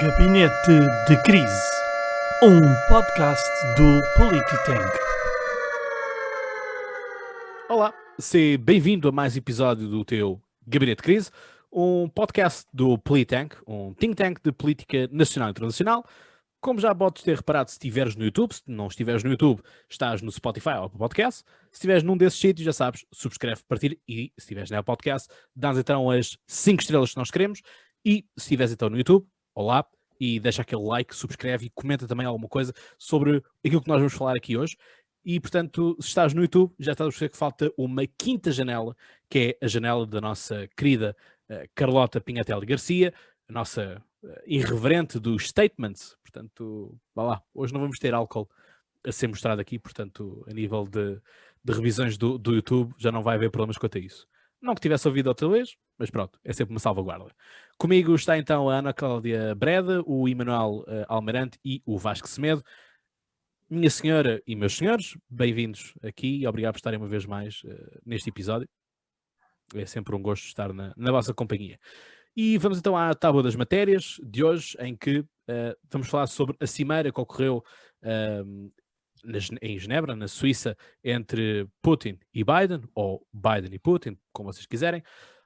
Gabinete de Crise, um podcast do Polititank. Olá, seja bem-vindo a mais um episódio do teu Gabinete de Crise, um podcast do Polititank, um think tank de política nacional e internacional. Como já podes ter reparado, se estiveres no YouTube, se não estiveres no YouTube, estás no Spotify ou no podcast. Se estiveres num desses sítios, já sabes, subscreve, partilha e, se estiveres no podcast, dá-nos então as 5 estrelas que nós queremos. E se estiveres então no YouTube, olá, e deixa aquele like, subscreve e comenta também alguma coisa sobre aquilo que nós vamos falar aqui hoje. E, portanto, se estás no YouTube, já estás a perceber que falta uma quinta janela, que é a janela da nossa querida Carlota Pinhatelli Garcia, a nossa irreverente dos statements. Portanto, vá lá, hoje não vamos ter álcool a ser mostrado aqui, portanto, a nível de revisões do YouTube, já não vai haver problemas quanto a isso. Não que tivesse ouvido outra vez, mas pronto, é sempre uma salvaguarda. Comigo está então a Ana Cláudia Breda, o Emanuel Almirante e o Vasco Semedo. Minha senhora e meus senhores, bem-vindos aqui e obrigado por estarem uma vez mais neste episódio. É sempre um gosto estar na vossa companhia. E vamos então à tábua das matérias de hoje, em que vamos falar sobre a cimeira que ocorreu em Genebra, na Suíça, entre Putin e Biden, ou Biden e Putin, como vocês quiserem.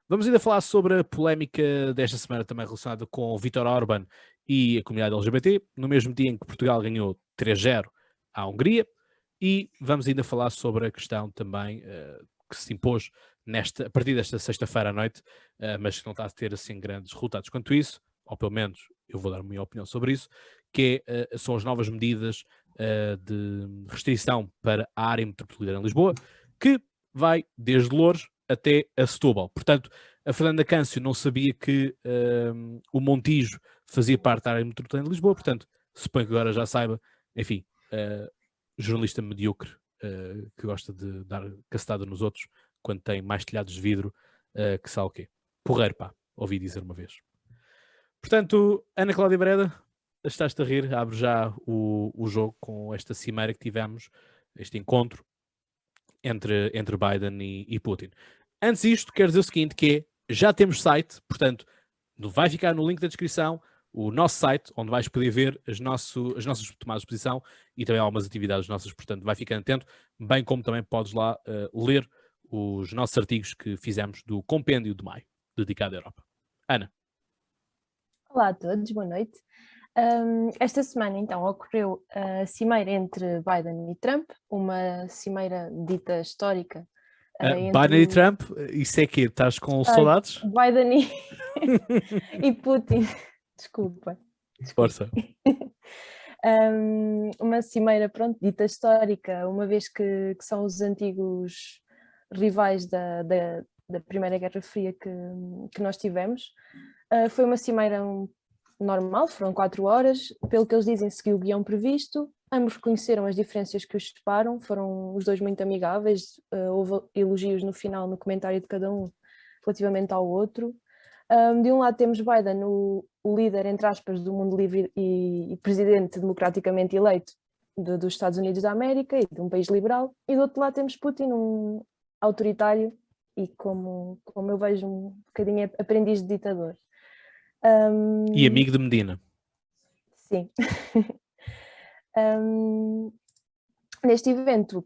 Vamos ainda falar sobre a polémica desta semana também relacionada com Viktor Orbán e a comunidade LGBT, no mesmo dia em que Portugal ganhou 3-0 à Hungria, e vamos ainda falar sobre a questão também que se impôs a partir desta sexta-feira à noite, mas que não está a ter assim grandes resultados quanto isso, ou pelo menos eu vou dar a minha opinião sobre isso, que são as novas medidas de restrição para a área metropolitana de Lisboa, que vai desde Loures até a Setúbal. Portanto, a Fernanda Câncio não sabia que o Montijo fazia parte da área metropolitana de Lisboa, portanto, suponho que agora já saiba. Enfim, jornalista medíocre que gosta de dar cacetada nos outros quando tem mais telhados de vidro que sabe o quê. Porreiro, pá, ouvi dizer uma vez. Portanto, Ana Cláudia Breda, estás-te a rir, abre já o jogo com esta cimeira que tivemos, este encontro entre Biden e Putin. Antes disto, quero dizer o seguinte, que é, já temos site, portanto, vai ficar no link da descrição o nosso site, onde vais poder ver as nossas tomadas de posição e também algumas atividades nossas, portanto, vai ficando atento, bem como também podes lá ler os nossos artigos que fizemos do Compêndio de Maio, dedicado à Europa. Ana. Olá a todos, boa noite. Esta semana, então, ocorreu a cimeira entre Biden e Trump, uma cimeira dita histórica. Biden e Trump, isso é que estás com saudades? Biden e Putin, desculpa. Força. Uma cimeira, pronto, dita histórica, uma vez que são os antigos rivais da Primeira Guerra Fria que nós tivemos. Foi uma cimeira normal, foram 4 horas, pelo que eles dizem, seguiu o guião previsto, ambos reconheceram as diferenças que os separam, foram os dois muito amigáveis, houve elogios no final, no comentário de cada um, relativamente ao outro. De um lado temos Biden, o líder, entre aspas, do mundo livre e presidente democraticamente eleito dos Estados Unidos da América e de um país liberal, e do outro lado temos Putin, um autoritário e, como eu vejo, um bocadinho aprendiz de ditador. E amigo de Medina. Sim. Neste evento,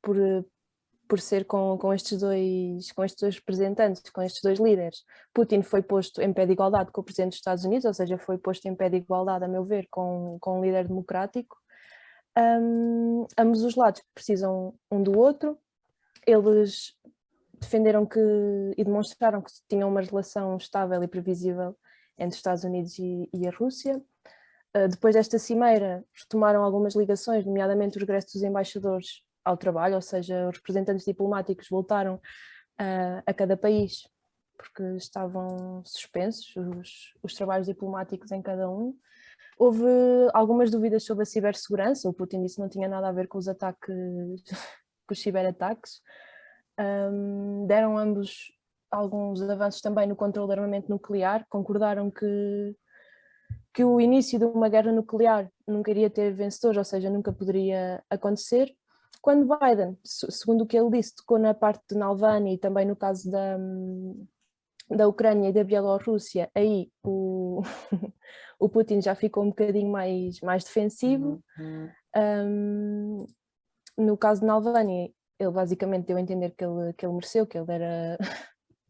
por ser com estes dois representantes, com estes dois líderes, Putin foi posto em pé de igualdade com o presidente dos Estados Unidos, ou seja, foi posto em pé de igualdade, a meu ver, com um líder democrático. Ambos os lados precisam um do outro. Eles defenderam e demonstraram que tinham uma relação estável e previsível entre os Estados Unidos e a Rússia. Depois desta cimeira, retomaram algumas ligações, nomeadamente o regresso dos embaixadores ao trabalho, ou seja, os representantes diplomáticos voltaram a cada país, porque estavam suspensos os trabalhos diplomáticos em cada um. Houve algumas dúvidas sobre a cibersegurança, o Putin disse que não tinha nada a ver com os ataques, com os ciberataques. Deram ambos alguns avanços também no controle do armamento nuclear, concordaram que o início de uma guerra nuclear nunca iria ter vencedores, ou seja, nunca poderia acontecer. Quando Biden, segundo o que ele disse, tocou na parte de Navalny e também no caso da Ucrânia e da Bielorrússia, aí o Putin já ficou um bocadinho mais defensivo. No caso de Navalny, ele basicamente deu a entender que ele mereceu, que ele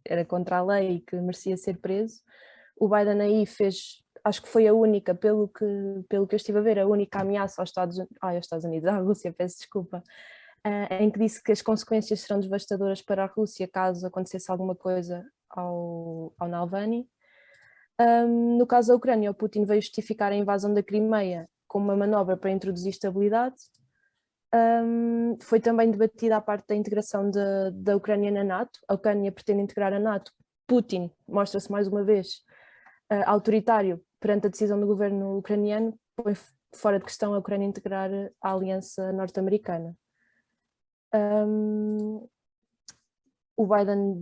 era contra a lei e que merecia ser preso. O Biden aí fez, acho que foi a única, pelo que eu estive a ver, a única ameaça aos Estados Unidos, à Rússia, peço desculpa, em que disse que as consequências serão devastadoras para a Rússia caso acontecesse alguma coisa ao Navalny. No caso da Ucrânia, o Putin veio justificar a invasão da Crimeia como uma manobra para introduzir estabilidade. Foi também debatida a parte da integração da Ucrânia na NATO. A Ucrânia pretende integrar a NATO. Putin mostra-se mais uma vez autoritário perante a decisão do governo ucraniano, põe fora de questão a Ucrânia integrar a aliança norte-americana. O Biden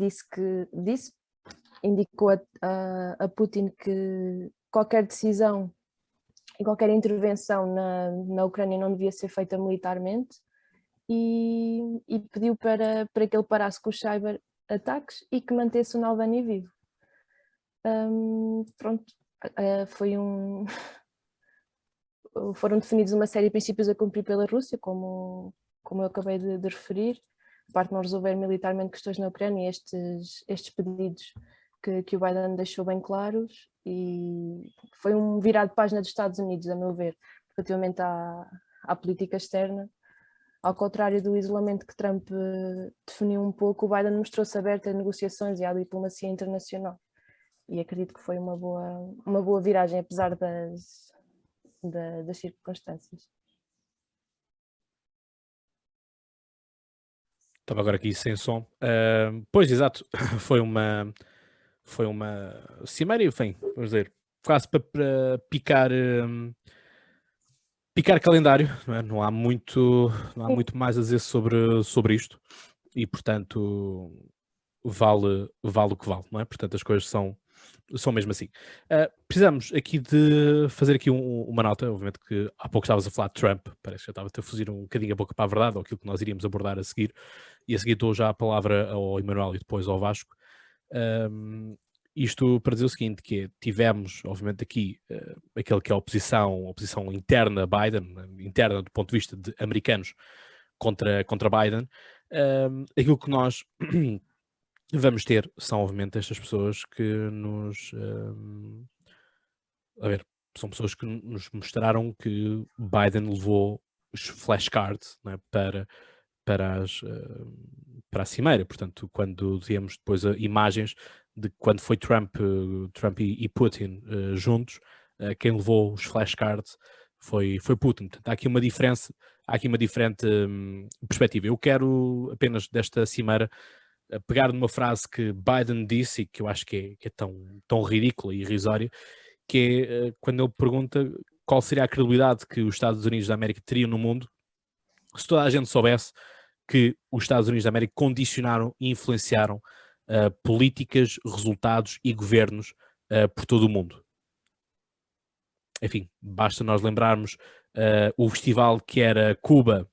indicou a Putin que qualquer decisão e qualquer intervenção na Ucrânia não devia ser feita militarmente e pediu para que ele parasse com os cyber-ataques e que mantesse o Navalny vivo. Pronto, foram definidos uma série de princípios a cumprir pela Rússia, como eu acabei de referir. A parte de não resolver militarmente questões na Ucrânia, estes pedidos que o Biden deixou bem claros, e foi um virar de página dos Estados Unidos, a meu ver, relativamente à política externa. Ao contrário do isolamento que Trump definiu um pouco, o Biden mostrou-se aberto a negociações e à diplomacia internacional. E acredito que foi uma boa viragem, apesar das circunstâncias. Estava agora aqui sem som. Pois, exato, foi uma cimeira, enfim, vamos dizer, quase para picar calendário, não é? Não há muito mais a dizer sobre isto, e portanto vale o que vale, não é? Portanto, as coisas são mesmo assim. Precisamos aqui de fazer aqui uma nota, obviamente que há pouco estavas a falar de Trump, parece que já estava a fugir um bocadinho a boca para a verdade, ou aquilo que nós iríamos abordar a seguir, e a seguir dou já a palavra ao Emanuel e depois ao Vasco. Isto para dizer o seguinte, que tivemos, obviamente, aqui aquele que é a oposição interna a Biden, interna do ponto de vista de americanos contra Biden. Aquilo que nós vamos ter são, obviamente, estas pessoas que são pessoas que nos mostraram que Biden levou os flashcards, não é, para a cimeira. Portanto, quando víamos depois imagens de quando foi Trump e Putin juntos, quem levou os flashcards foi Putin. Portanto, há aqui uma diferente perspectiva. Eu quero apenas desta cimeira pegar numa frase que Biden disse e que eu acho que é tão ridícula e irrisória, que é quando ele pergunta qual seria a credibilidade que os Estados Unidos da América teriam no mundo se toda a gente soubesse que os Estados Unidos da América condicionaram e influenciaram políticas, resultados e governos por todo o mundo. Enfim, basta nós lembrarmos o festival que era Cuba,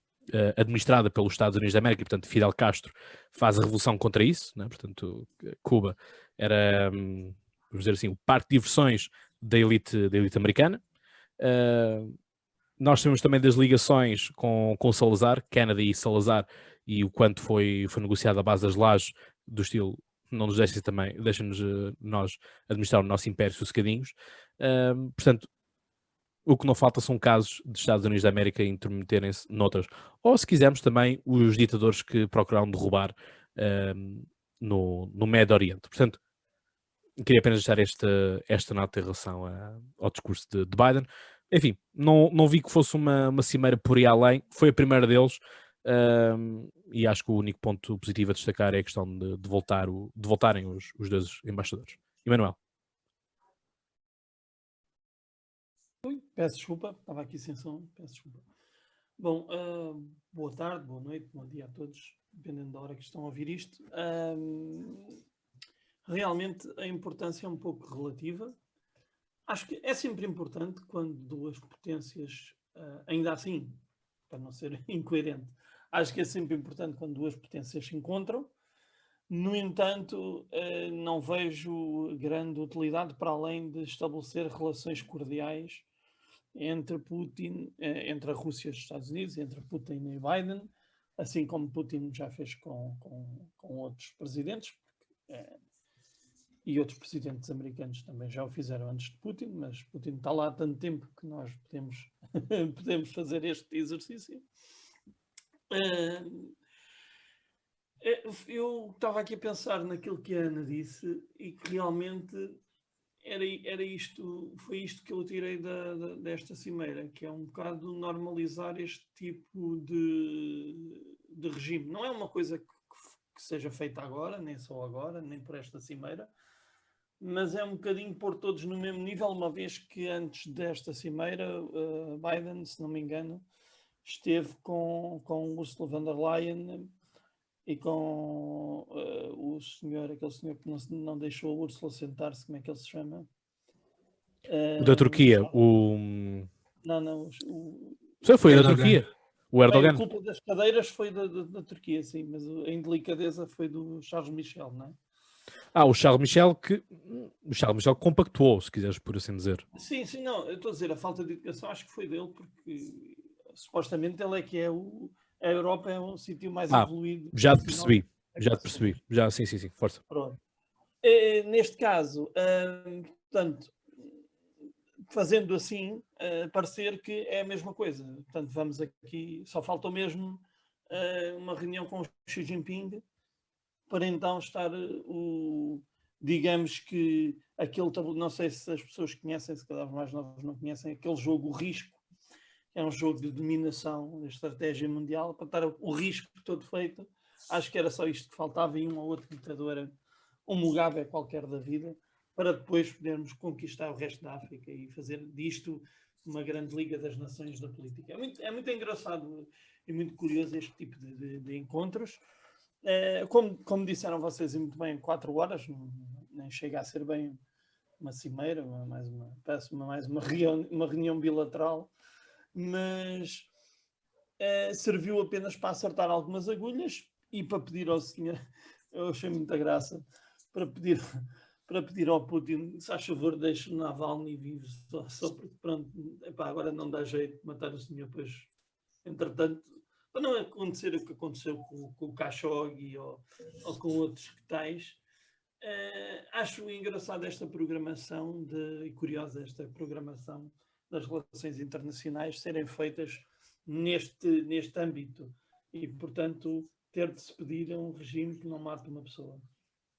administrada pelos Estados Unidos da América, e, portanto, Fidel Castro faz a revolução contra isso, né? Portanto, Cuba era, vamos dizer assim, o parque de diversões da elite americana. Nós temos também das ligações com Salazar, Kennedy e Salazar, e o quanto foi negociado à base das lajes do estilo, não nos deixem-nos nós administrar o nosso império sossegadinhos. Portanto, o que não falta são casos dos Estados Unidos da América intermeterem-se noutras. Ou, se quisermos, também os ditadores que procuraram derrubar no Médio Oriente. Portanto, queria apenas deixar esta nota em relação ao discurso de Biden. Enfim, não vi que fosse uma cimeira por aí além. Foi a primeira deles. E acho que o único ponto positivo a destacar é a questão de voltarem os dois embaixadores. Emanuel. Peço desculpa, estava aqui sem som, peço desculpa. Bom, boa tarde, boa noite, bom dia a todos, dependendo da hora que estão a ouvir isto. Realmente a importância é um pouco relativa. Acho que é sempre importante quando duas potências, ainda assim, para não ser incoerente, acho que é sempre importante quando duas potências se encontram, No entanto, não vejo grande utilidade para além de estabelecer relações cordiais entre Putin, entre a Rússia e os Estados Unidos, entre Putin e Biden, assim como Putin já fez com outros presidentes, e outros presidentes americanos também já o fizeram antes de Putin, mas Putin está lá há tanto tempo que nós podemos fazer este exercício. Eu estava aqui a pensar naquilo que a Ana disse e que realmente foi isto que eu tirei desta cimeira, que é um bocado normalizar este tipo de regime. Não é uma coisa que seja feita agora, nem só agora, nem por esta cimeira, mas é um bocadinho pôr todos no mesmo nível, uma vez que antes desta cimeira, Biden, se não me engano, esteve com Ursula von der Leyen e com aquele senhor que não deixou a Ursula sentar-se, como é que ele se chama? O da Turquia, Não, foi da Turquia, o Erdogan. A culpa das cadeiras foi da Turquia, sim, mas a indelicadeza foi do Charles Michel, não é? O Charles Michel que compactuou, se quiseres por assim dizer. Sim, não, eu estou a dizer, a falta de educação acho que foi dele, porque supostamente ele é que é a Europa é um sítio mais evoluído. Já te percebi, sim, força. Pronto. Neste caso, portanto, fazendo assim, parecer que é a mesma coisa. Portanto, vamos aqui, só faltou mesmo uma reunião com o Xi Jinping para então estar digamos que aquele, não sei se as pessoas conhecem, se cada vez mais novos não conhecem, aquele jogo, o Risco, é um jogo de dominação, de estratégia mundial, para estar o risco todo feito. Acho que era só isto que faltava, e um ou outro ditador, um Mugabe qualquer da vida, para depois podermos conquistar o resto da África e fazer disto uma grande liga das nações da política. É muito engraçado e muito curioso este tipo de encontros. Como disseram vocês, e muito bem, 4 horas, nem chega a ser bem uma cimeira, parece mais uma reunião bilateral, mas serviu apenas para acertar algumas agulhas e para pedir ao senhor, eu achei muita graça, para pedir ao Putin, se faz favor, deixe Navalny vivo, só porque pronto, agora não dá jeito de matar o senhor, pois, entretanto, para não acontecer o que aconteceu com o Khashoggi ou com outros que tais. Acho engraçada esta programação e curiosa esta programação das relações internacionais serem feitas neste âmbito e, portanto, ter de se pedir a um regime que não mate uma pessoa,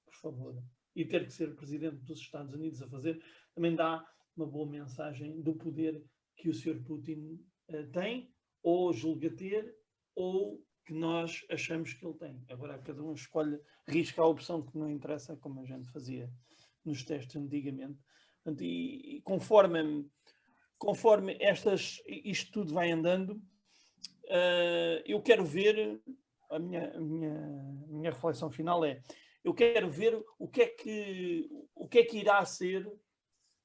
por favor. E ter que ser o presidente dos Estados Unidos a fazer, também dá uma boa mensagem do poder que o Sr. Putin tem, ou julga ter, ou que nós achamos que ele tem. Agora cada um escolhe, risca a opção que não interessa, como a gente fazia nos testes antigamente. Portanto, e conforme isto tudo vai andando, eu quero ver, a minha reflexão final é, eu quero ver o que é que irá ser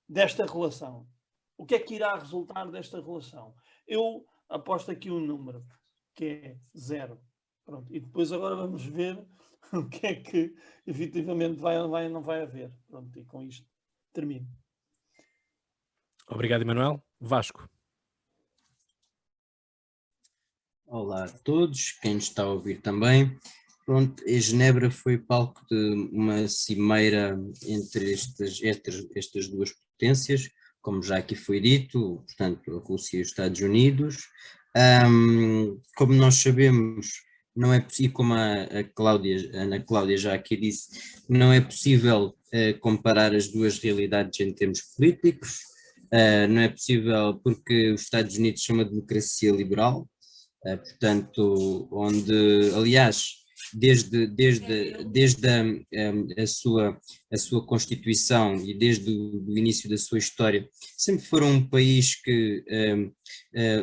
desta relação. O que é que irá resultar desta relação? Eu aposto aqui um número, que é 0. Pronto. E depois agora vamos ver o que é que efetivamente vai ou não vai haver. Pronto, e com isto termino. Obrigado, Emanuel. Vasco. Olá a todos, quem nos está a ouvir também. Pronto, a Genebra foi palco de uma cimeira entre estas duas potências, como já aqui foi dito, portanto, a Rússia e os Estados Unidos. Como nós sabemos, não é possível, como a Ana Cláudia já aqui disse, não é possível comparar as duas realidades em termos políticos, não é possível porque os Estados Unidos são uma democracia liberal, portanto, onde, aliás, desde a sua Constituição e desde o início da sua história, sempre foram um país que,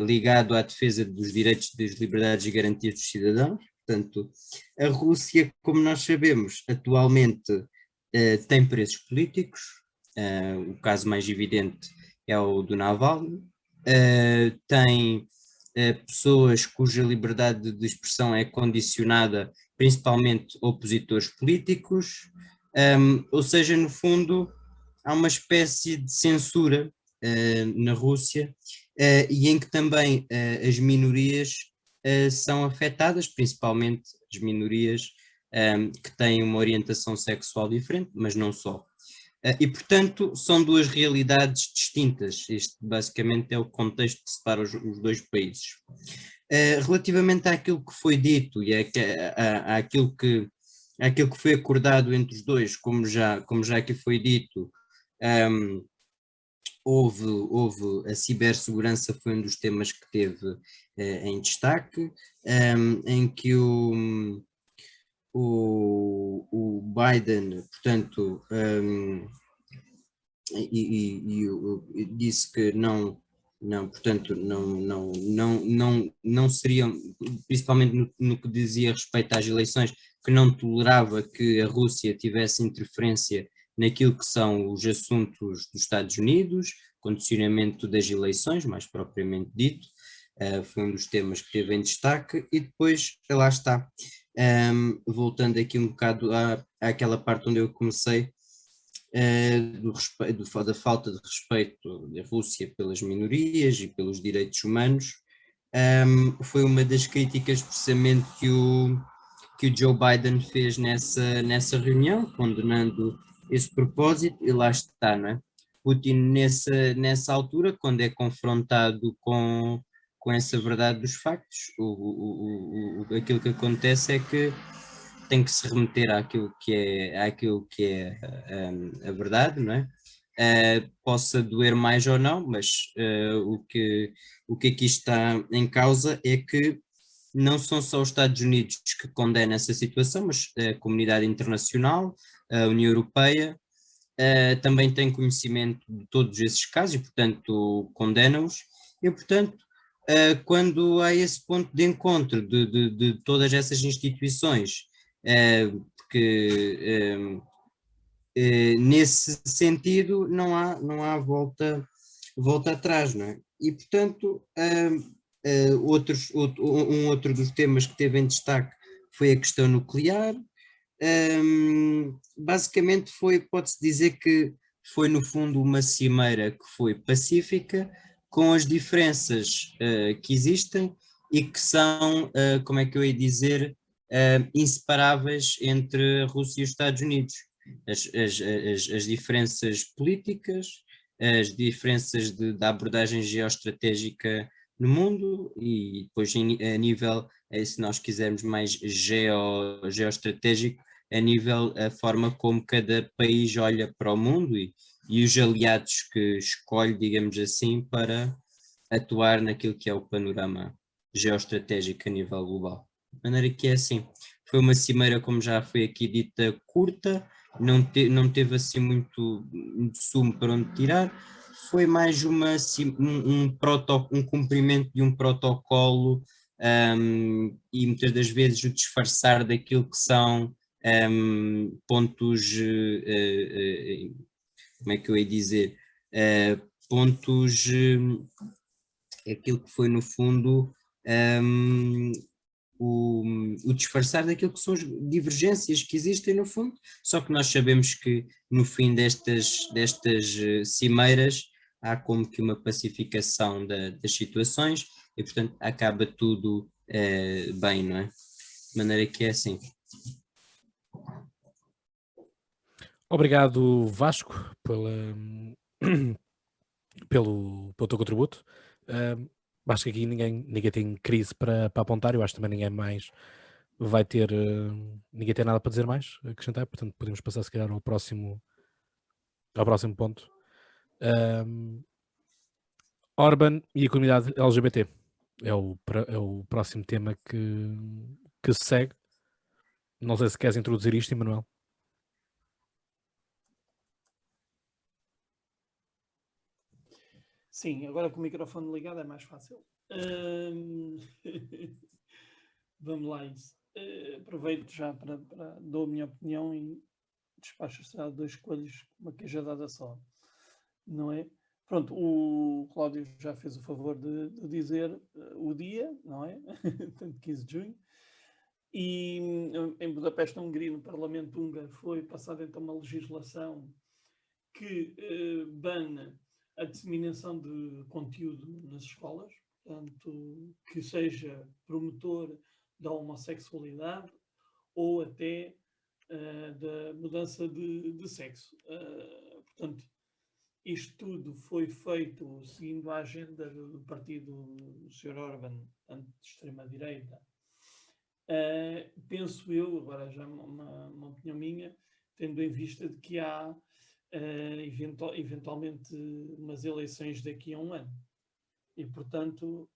ligado à defesa dos direitos, das liberdades e garantias dos cidadãos. Portanto, a Rússia, como nós sabemos, atualmente tem presos políticos, o caso mais evidente é o do Navalny, tem pessoas cuja liberdade de expressão é condicionada principalmente opositores políticos, ou seja, no fundo, há uma espécie de censura na Rússia e em que também as minorias são afetadas, principalmente as minorias que têm uma orientação sexual diferente, mas não só. E, portanto, são duas realidades distintas. Este, basicamente, é o contexto que separa os dois países. Relativamente àquilo que foi dito e àquilo que foi acordado entre os dois, como já aqui foi dito, houve a cibersegurança foi um dos temas que teve em destaque, em que o Biden, portanto, disse que portanto, não seriam, principalmente no que dizia respeito às eleições, que não tolerava que a Rússia tivesse interferência naquilo que são os assuntos dos Estados Unidos, condicionamento das eleições, mais propriamente dito, foi um dos temas que teve em destaque, e depois, lá está, voltando aqui um bocado àquela parte onde eu comecei, da falta de respeito da Rússia pelas minorias e pelos direitos humanos, foi uma das críticas precisamente que o Joe Biden fez nessa reunião, condenando esse propósito, e lá está, não é? Putin nessa altura, quando é confrontado com essa verdade dos factos, aquilo que acontece é que tem que se remeter àquilo que é a verdade, não é? Possa doer mais ou não, mas o que aqui está em causa é que não são só os Estados Unidos que condenam essa situação, mas a comunidade internacional, a União Europeia, também tem conhecimento de todos esses casos e, portanto, condena-os. E, portanto, quando há esse ponto de encontro de todas essas instituições, porque nesse sentido não há volta atrás, não é? E, portanto, um outro dos temas que teve em destaque foi a questão nuclear. Basicamente pode-se dizer que foi no fundo uma cimeira que foi pacífica, com as diferenças que existem e que são, como é que eu ia dizer, inseparáveis entre a Rússia e os Estados Unidos. As diferenças políticas, as diferenças da abordagem geoestratégica no mundo e depois a nível, se nós quisermos mais geoestratégico, a nível, a forma como cada país olha para o mundo e os aliados que escolhe, digamos assim, para atuar naquilo que é o panorama geoestratégico a nível global. De maneira que é assim, foi uma cimeira, como já foi aqui dita, curta, não teve assim muito sumo para onde tirar, foi mais um cumprimento de um protocolo e muitas das vezes o disfarçar daquilo que são pontos, como é que eu ia dizer, pontos, aquilo que foi no fundo o disfarçar daquilo que são as divergências que existem no fundo, só que nós sabemos que no fim destas cimeiras há como que uma pacificação das situações e portanto acaba tudo bem, não é? De maneira que é assim. Obrigado, Vasco, pelo teu contributo. Acho que aqui ninguém tem crise para apontar, eu acho que também ninguém mais vai ter, ninguém tem nada para dizer mais, acrescentar, portanto podemos passar se calhar ao próximo ponto. Orban e a comunidade LGBT é o próximo tema que se segue. Não sei se queres introduzir isto, Emanuel. Sim, agora com o microfone ligado é mais fácil. Vamos lá isso. Aproveito já para dou a minha opinião e despacho-se a dois coelhos, uma queijadada só. Não é? Pronto, o Cláudio já fez o favor de dizer o dia, não é? Portanto, 15 de junho. E em Budapeste, na Hungria, no Parlamento húngaro, foi passada então uma legislação que bane a disseminação de conteúdo nas escolas, portanto, que seja promotor da homossexualidade ou até da mudança de sexo. Portanto, isto tudo foi feito seguindo a agenda do partido do Sr. Orbán, de extrema-direita. Penso eu, agora já uma opinião minha, tendo em vista de que há eventualmente umas eleições daqui a um ano. E, portanto,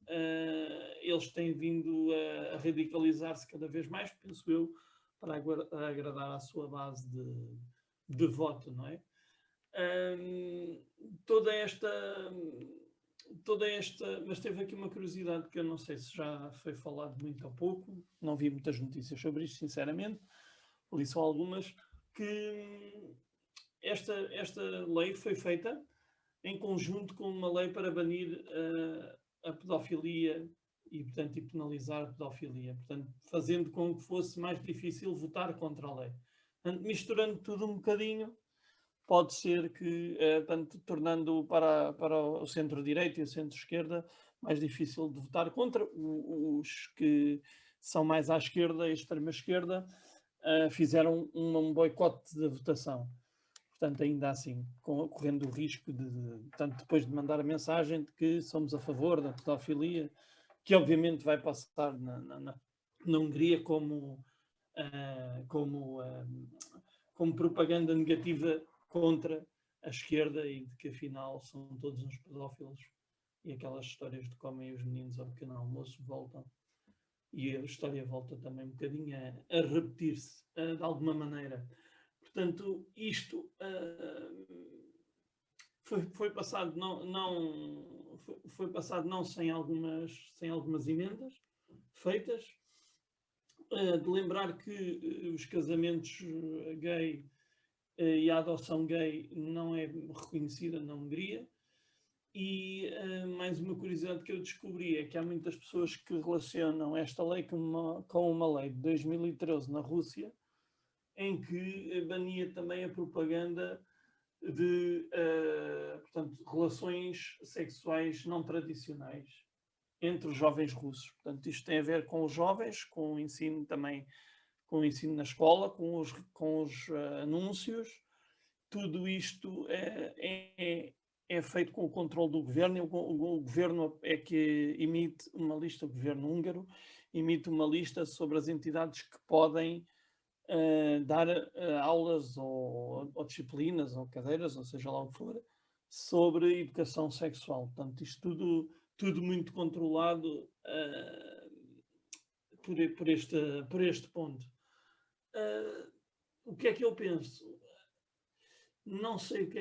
eles têm vindo a radicalizar-se cada vez mais, penso eu, para agradar à sua base de voto, não é? Toda esta... Mas teve aqui uma curiosidade que eu não sei se já foi falado muito ou pouco, não vi muitas notícias sobre isto, sinceramente, li só algumas, que esta lei foi feita em conjunto com uma lei para banir a pedofilia e, portanto, e penalizar a pedofilia, portanto, fazendo com que fosse mais difícil votar contra a lei. Portanto, misturando tudo um bocadinho, pode ser que, portanto, tornando para o centro-direita e o centro-esquerda mais difícil de votar contra. Os que são mais à esquerda, a extrema-esquerda, fizeram um boicote da votação. Portanto, ainda assim, correndo o risco tanto depois de mandar a mensagem de que somos a favor da pedofilia, que obviamente vai passar na Hungria como propaganda negativa contra a esquerda e de que afinal são todos uns pedófilos e aquelas histórias de comem os meninos ao pequeno almoço voltam e a história volta também um bocadinho a repetir-se de alguma maneira. Portanto, isto foi passado foi passado não sem algumas emendas feitas, de lembrar que os casamentos gay e a adoção gay não é reconhecida na Hungria. E mais uma curiosidade que eu descobri é que há muitas pessoas que relacionam esta lei com uma lei de 2013 na Rússia, em que bania também a propaganda de portanto, relações sexuais não tradicionais entre os jovens russos. Portanto, isto tem a ver com os jovens, com o ensino também, com o ensino na escola, com os anúncios. Tudo isto é feito com o controle do governo, e o governo é que emite uma lista, o governo húngaro emite uma lista sobre as entidades que podem dar aulas ou disciplinas ou cadeiras, ou seja lá o que for, sobre educação sexual. Portanto, isto tudo muito controlado por este ponto. O que é que eu penso? Não sei o que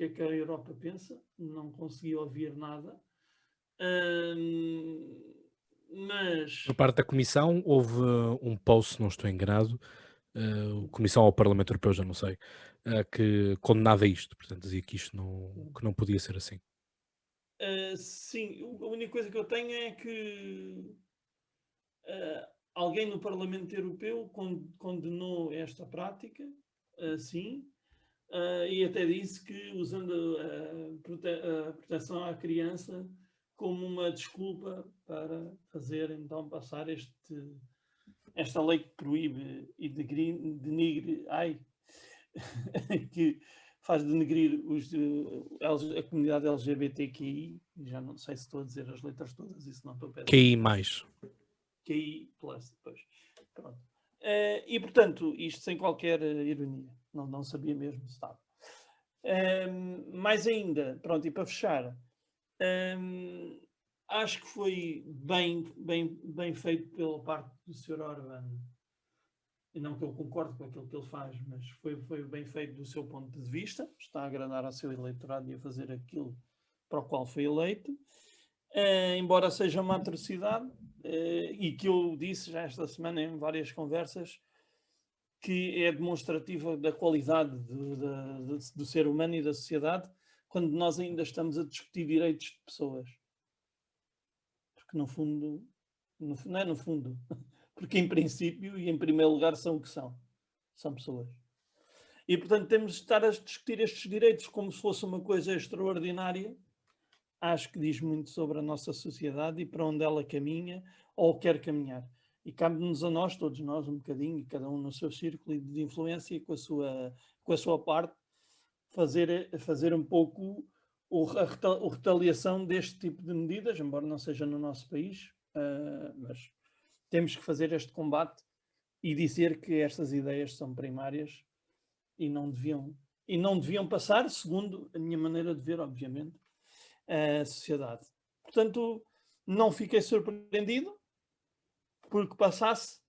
é que a Europa pensa, não consegui ouvir nada. Mas Por parte da Comissão, houve um post, se não estou enganado, Comissão ao Parlamento Europeu, já não sei, que condenava isto, portanto dizia que isto que não podia ser assim. Sim, a única coisa que eu tenho é que alguém no Parlamento Europeu condenou esta prática, sim, e até disse que usando a proteção à criança como uma desculpa para fazer então passar esta lei que proíbe e denigre, que faz denegrir a comunidade LGBTQI, já não sei se estou a dizer as letras todas, isso não estou a pedir. QI+. Depois. Pronto. E portanto, isto sem qualquer ironia, não sabia mesmo se estava. Mais ainda, pronto, e para fechar, acho que foi bem feito pela parte do Sr. Orbán, e não que eu concorde com aquilo que ele faz, mas foi bem feito do seu ponto de vista, está a agradar ao seu eleitorado e a fazer aquilo para o qual foi eleito, embora seja uma atrocidade, e que eu disse já esta semana em várias conversas, que é demonstrativa da qualidade do ser humano e da sociedade, quando nós ainda estamos a discutir direitos de pessoas. Porque, no fundo, Não é no fundo, porque em princípio e em primeiro lugar são o que são pessoas. E portanto temos de estar a discutir estes direitos como se fosse uma coisa extraordinária. Acho que diz muito sobre a nossa sociedade e para onde ela caminha ou quer caminhar. E cabe-nos a nós, todos nós, um bocadinho, cada um no seu círculo de influência, com a sua parte, fazer um pouco a retaliação deste tipo de medidas, embora não seja no nosso país, mas temos que fazer este combate e dizer que estas ideias são primárias e não deviam passar, segundo a minha maneira de ver, obviamente, a sociedade. Portanto, não fiquei surpreendido porque passasse,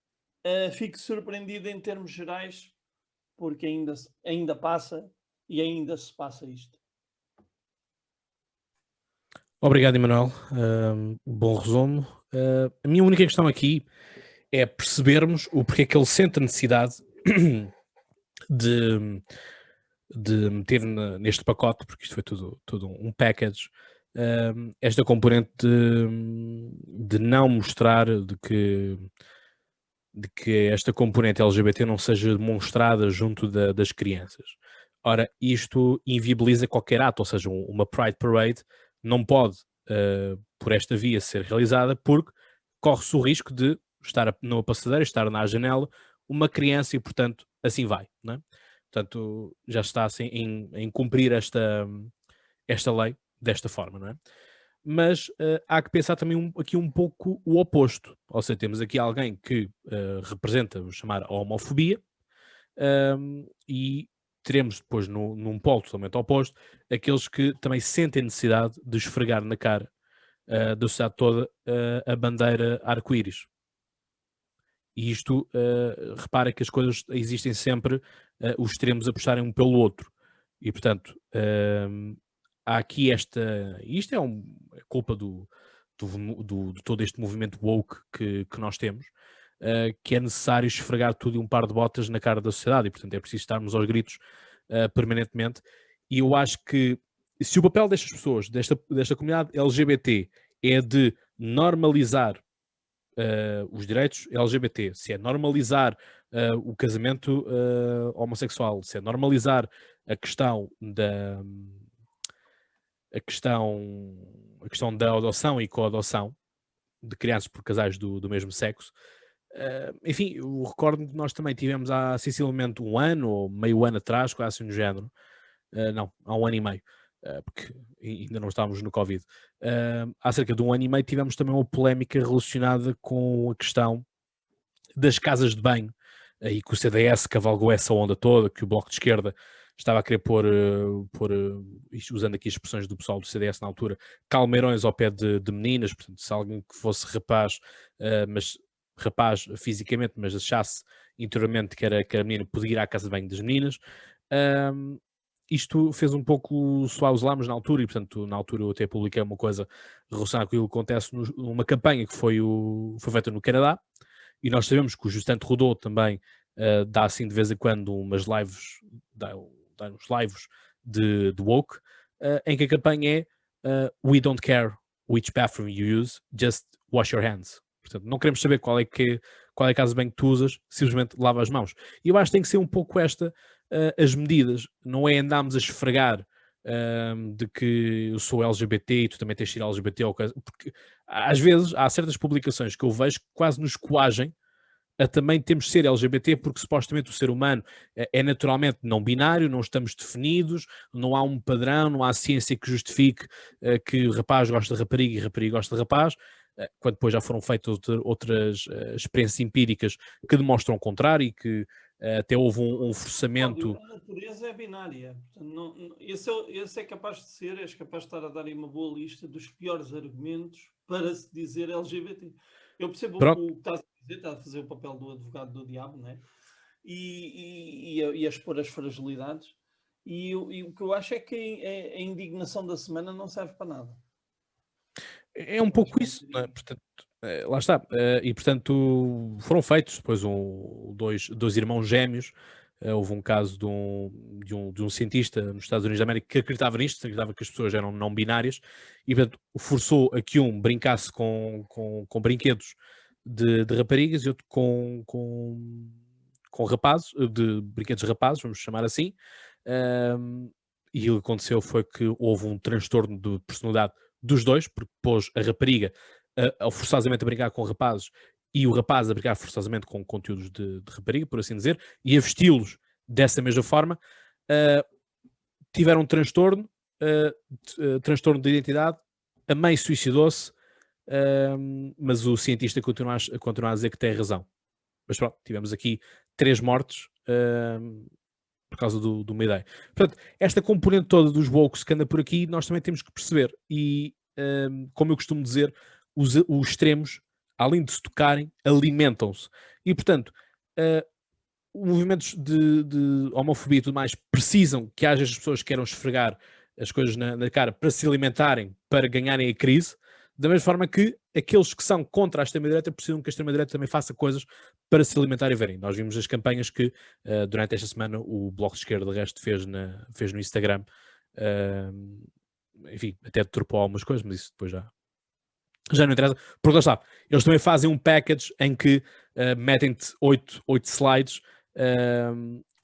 fico surpreendido em termos gerais porque ainda passa e ainda se passa isto. Obrigado, Emanuel. Bom resumo. A minha única questão aqui é percebermos o porquê que ele sente a necessidade de meter neste pacote, porque isto foi tudo um package, esta componente de não mostrar de que esta componente LGBT não seja demonstrada junto das crianças. Ora, isto inviabiliza qualquer ato, ou seja, uma Pride Parade não pode, por esta via, ser realizada porque corre-se o risco de estar numa passadeira, estar na janela, uma criança e, portanto, assim vai, não é? Portanto, já está assim em cumprir esta lei desta forma, não é? Mas há que pensar também aqui um pouco o oposto. Ou seja, temos aqui alguém que representa, vamos chamar, a homofobia, e teremos depois num polo totalmente oposto aqueles que também sentem necessidade de esfregar na cara da sociedade toda a bandeira arco-íris. E isto, repara que as coisas existem sempre, os extremos a puxarem um pelo outro. E, portanto, há aqui isto é culpa de todo este movimento woke que nós temos, que é necessário esfregar tudo e um par de botas na cara da sociedade. E, portanto, é preciso estarmos aos gritos permanentemente. E eu acho que se o papel destas pessoas, desta comunidade LGBT, é de normalizar os direitos LGBT, se é normalizar o casamento homossexual, se é normalizar a questão da adoção e coadoção de crianças por casais do mesmo sexo. Enfim, eu recordo que nós também tivemos há sensivelmente um ano ou meio ano atrás, quase assim no género, não, há um ano e meio, porque ainda não estávamos no Covid. Há cerca de um ano e meio tivemos também uma polémica relacionada com a questão das casas de banho, e que o CDS cavalgou essa onda toda, que o Bloco de Esquerda estava a querer pôr usando aqui as expressões do pessoal do CDS na altura, calmeirões ao pé de meninas. Portanto, se alguém que fosse rapaz, mas rapaz fisicamente, mas achasse interiormente que era menino, podia ir à casa de banho das meninas. Isto fez um pouco soar os lames na altura, e portanto na altura eu até publiquei uma coisa relacionada com aquilo que acontece numa campanha que foi feita no Canadá, e nós sabemos que o Justin Trudeau também dá assim de vez em quando umas lives, dá uns lives de woke, em que a campanha é "We don't care which bathroom you use, just wash your hands". Portanto, não queremos saber qual é a casa de banho que tu usas, simplesmente lava as mãos. E eu acho que tem que ser um pouco as medidas, não é andarmos a esfregar de que eu sou LGBT e tu também tens de ser LGBT, porque às vezes há certas publicações que eu vejo que quase nos coagem a também temos de ser LGBT, porque supostamente o ser humano é naturalmente não binário, não estamos definidos, não há um padrão, não há ciência que justifique que rapaz gosta de rapariga e rapariga gosta de rapaz, quando depois já foram feitas outras experiências empíricas que demonstram o contrário, e que até houve um forçamento. A natureza é binária. Portanto, esse é capaz de ser, és capaz de estar a dar aí uma boa lista dos piores argumentos para se dizer LGBT. Eu percebo o que estás a dizer, estás a fazer o papel do advogado do diabo, não é? E a expor as fragilidades. E o que eu acho é que a indignação da semana não serve para nada. É um pouco isso, não é? Portanto, lá está. E portanto foram feitos depois dois irmãos gêmeos houve um caso de um cientista nos Estados Unidos da América que acreditava nisto, acreditava que as pessoas eram não binárias e, portanto, forçou a que um brincasse com brinquedos de raparigas e outro com rapazes, de brinquedos rapazes, vamos chamar assim. E o que aconteceu foi que houve um transtorno de personalidade dos dois, porque pôs a rapariga forçosamente a brincar com rapazes e o rapaz a brincar forçosamente com conteúdos de rapariga, por assim dizer, e a vesti-los dessa mesma forma. Tiveram um transtorno, transtorno de identidade, a mãe suicidou-se, mas o cientista continua a dizer que tem razão. Mas pronto, tivemos aqui 3 mortes por causa de uma ideia. Portanto, esta componente toda dos woke que anda por aqui, nós também temos que perceber. E, como eu costumo dizer, os extremos, além de se tocarem, alimentam-se. E, portanto, movimentos de homofobia e tudo mais precisam que haja as pessoas que queiram esfregar as coisas na cara para se alimentarem, para ganharem a crise, da mesma forma que aqueles que são contra a extrema-direita precisam que a extrema-direita também faça coisas para se alimentar e verem. Nós vimos as campanhas que durante esta semana o Bloco de Esquerda, de resto, fez no Instagram. Enfim, até deturpou algumas coisas, mas isso depois já não interessa. Porque lá está, eles também fazem um package em que metem-te 8 slides,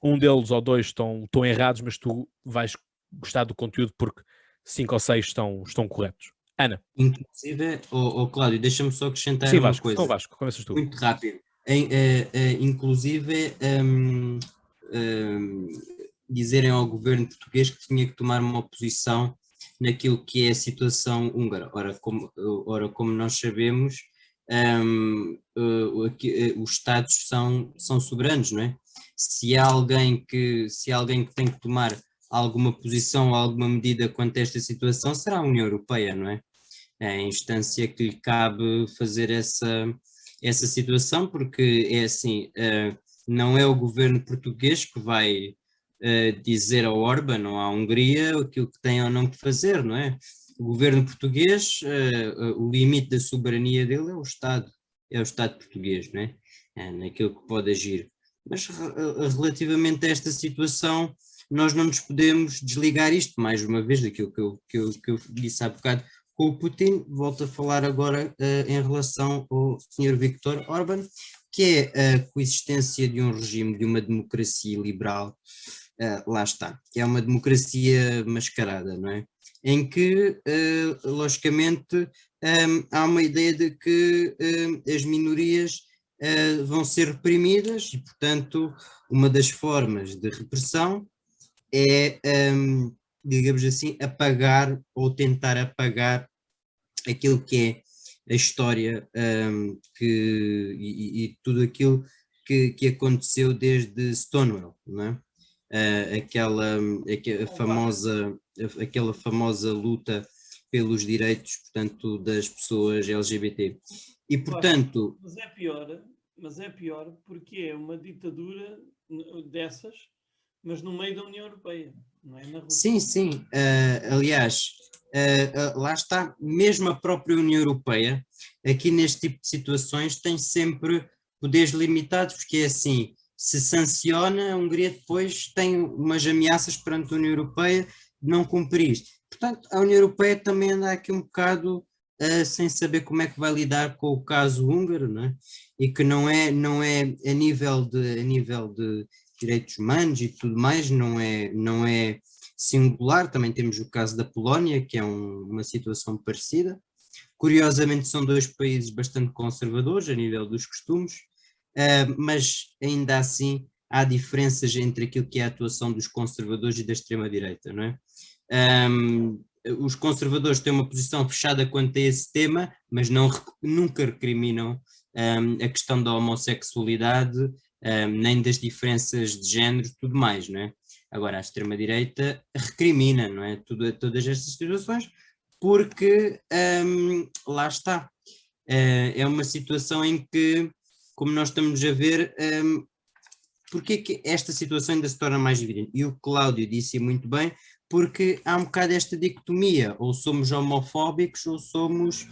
um deles ou 2 estão errados, mas tu vais gostar do conteúdo porque 5 ou 6 estão corretos. Ana. Inclusive, Cláudio, deixa-me só acrescentar Sim, uma Vasco, coisa. então Vasco, começas tu. Muito rápido. Inclusive, dizerem ao governo português que tinha que tomar uma posição naquilo que é a situação húngara. Ora, como nós sabemos, os Estados são soberanos, não é? Se há alguém que tem que tomar alguma posição, alguma medida quanto a esta situação, será a União Europeia, não é? É a instância que lhe cabe fazer essa situação, porque é assim, não é o governo português que vai dizer ao Orbán ou à Hungria aquilo que tem ou não que fazer, não é? O governo português, o limite da soberania dele é o Estado português, não é? Naquilo que pode agir. Mas relativamente a esta situação, nós não nos podemos desligar isto, mais uma vez, daquilo que eu disse há bocado com o Putin. Volto a falar agora em relação ao Sr. Viktor Orbán, que é a coexistência de um regime, de uma democracia liberal, lá está, é uma democracia mascarada, não é? Em que, logicamente, há uma ideia de que as minorias vão ser reprimidas e, portanto, uma das formas de repressão é, digamos assim, apagar ou tentar apagar aquilo que é a história e tudo aquilo que aconteceu desde Stonewall, não é? Aquela famosa luta pelos direitos, portanto, das pessoas LGBT. E, portanto... Mas é pior porque é uma ditadura dessas, mas no meio da União Europeia, não é na Rússia. Sim. Aliás, lá está, mesmo a própria União Europeia, aqui neste tipo de situações, tem sempre poderes limitados, porque é assim, se sanciona, a Hungria depois tem umas ameaças perante a União Europeia de não cumprir isto. Portanto, a União Europeia também anda aqui um bocado sem saber como é que vai lidar com o caso húngaro, não é? E que não é a nível de direitos humanos e tudo mais, não é singular. Também temos o caso da Polónia, que é uma situação parecida. Curiosamente são 2 países bastante conservadores a nível dos costumes, mas ainda assim há diferenças entre aquilo que é a atuação dos conservadores e da extrema-direita, não é? Os conservadores têm uma posição fechada quanto a esse tema, mas nunca recriminam a questão da homossexualidade, nem das diferenças de género, tudo mais, não é? Agora, a extrema-direita recrimina, não é? Todas estas situações, porque lá está. É uma situação em que, como nós estamos a ver, porque é que esta situação ainda se torna mais evidente? E o Cláudio disse muito bem, porque há um bocado esta dicotomia, ou somos homofóbicos ou somos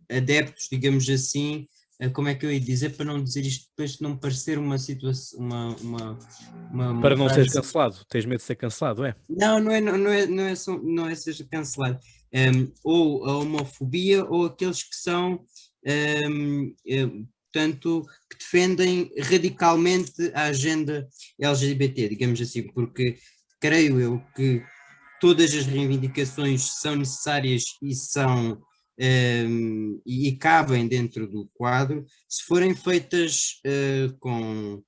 adeptos, digamos assim, como é que eu ia dizer para não dizer isto depois de não parecer uma situação, uma Para não seres frase. cancelado, tens medo de ser cancelado, é? Não, não é seja cancelado. Ou a homofobia ou aqueles que são, portanto, que defendem radicalmente a agenda LGBT, digamos assim, porque creio eu que todas as reivindicações são necessárias e são e cabem dentro do quadro, se forem feitas com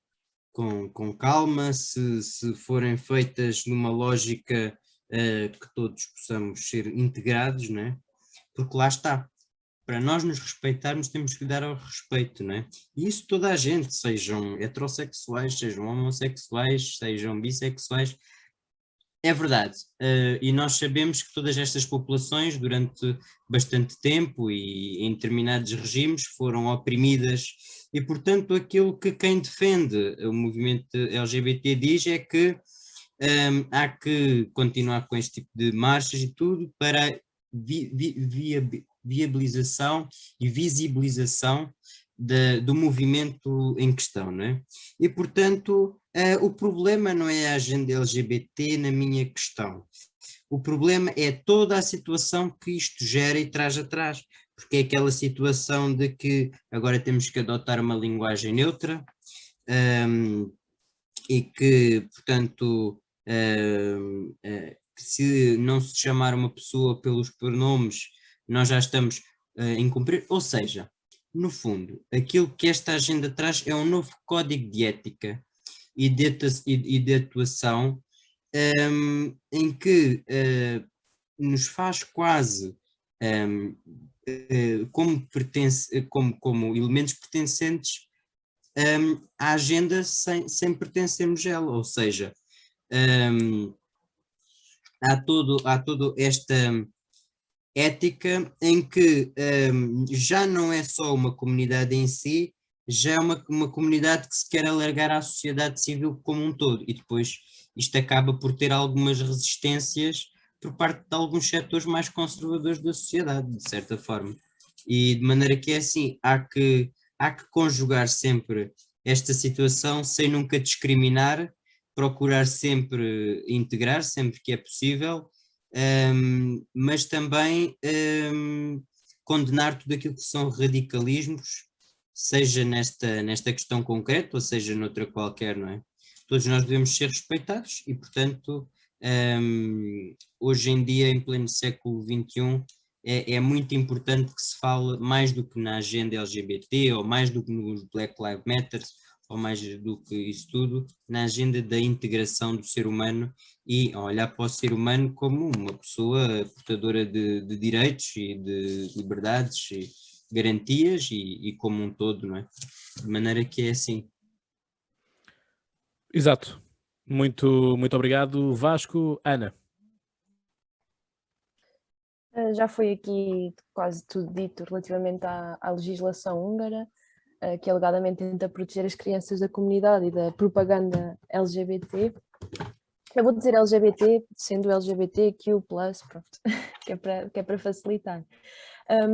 calma, se forem feitas numa lógica que todos possamos ser integrados, não é? Porque lá está, para nós nos respeitarmos temos que lhe dar ao respeito, não é? E isso toda a gente, sejam heterossexuais, sejam homossexuais, sejam bissexuais, é verdade, e nós sabemos que todas estas populações, durante bastante tempo e em determinados regimes, foram oprimidas, e portanto aquilo que quem defende o movimento LGBT diz é que há que continuar com este tipo de marchas e tudo para viabilização e visibilização do movimento em questão, não é? E portanto o problema não é a agenda LGBT na minha questão, o problema é toda a situação que isto gera e traz atrás, porque é aquela situação de que agora temos que adotar uma linguagem neutra, e que, portanto, se não se chamar uma pessoa pelos pronomes, nós já estamos a incumprir, ou seja, no fundo, aquilo que esta agenda traz é um novo código de ética e de atuação, em que nos faz quase como elementos pertencentes à agenda sem pertencermos a ela, ou seja, há todo esta ética em que já não é só uma comunidade em si, já é uma comunidade que se quer alargar à sociedade civil como um todo, e depois isto acaba por ter algumas resistências por parte de alguns setores mais conservadores da sociedade, de certa forma. E de maneira que é assim, há que conjugar sempre esta situação sem nunca discriminar, procurar sempre integrar, sempre que é possível, mas também condenar tudo aquilo que são radicalismos, seja nesta questão concreta, ou seja noutra qualquer, não é? Todos nós devemos ser respeitados e, portanto, hoje em dia, em pleno século XXI, é muito importante que se fale mais do que na agenda LGBT, ou mais do que nos Black Lives Matter, ou mais do que isso tudo, na agenda da integração do ser humano e olhar para o ser humano como uma pessoa portadora de direitos e de liberdades e garantias e como um todo, não é? De maneira que é assim. Exato. Muito, muito obrigado, Vasco. Ana. Já foi aqui quase tudo dito relativamente à legislação húngara, que alegadamente tenta proteger as crianças da comunidade e da propaganda LGBT. Eu vou dizer LGBT, sendo LGBTQ+, pronto, que é para facilitar.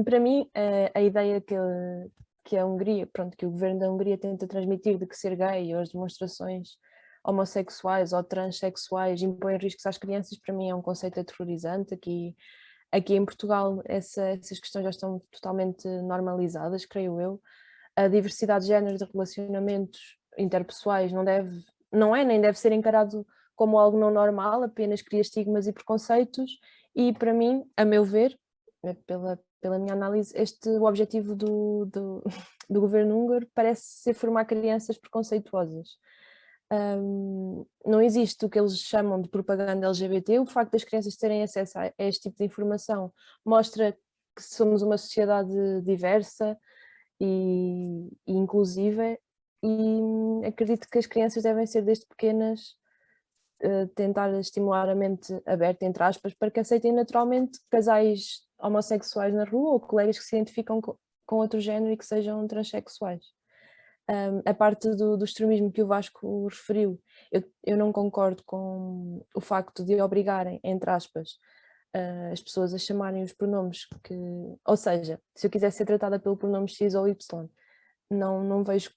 Para mim, a ideia que a Hungria, pronto, que o governo da Hungria tenta transmitir de que ser gay ou as demonstrações homossexuais ou transexuais impõem riscos às crianças, para mim é um conceito aterrorizante. Aqui em Portugal essas questões já estão totalmente normalizadas, creio eu. A diversidade de género de relacionamentos interpessoais não é nem deve ser encarado como algo não normal, apenas cria estigmas e preconceitos, e para mim, a meu ver, pela minha análise, o objetivo do governo húngaro parece ser formar crianças preconceituosas. Não existe o que eles chamam de propaganda LGBT. O facto das crianças terem acesso a este tipo de informação mostra que somos uma sociedade diversa e inclusiva, e acredito que as crianças devem ser desde pequenas tentar estimular a mente aberta, entre aspas, para que aceitem naturalmente casais homossexuais na rua ou colegas que se identificam com outro género e que sejam transexuais. A parte do extremismo que o Vasco referiu, eu não concordo com o facto de obrigarem, entre aspas, as pessoas a chamarem os pronomes que... Ou seja, se eu quiser ser tratada pelo pronome X ou Y, não vejo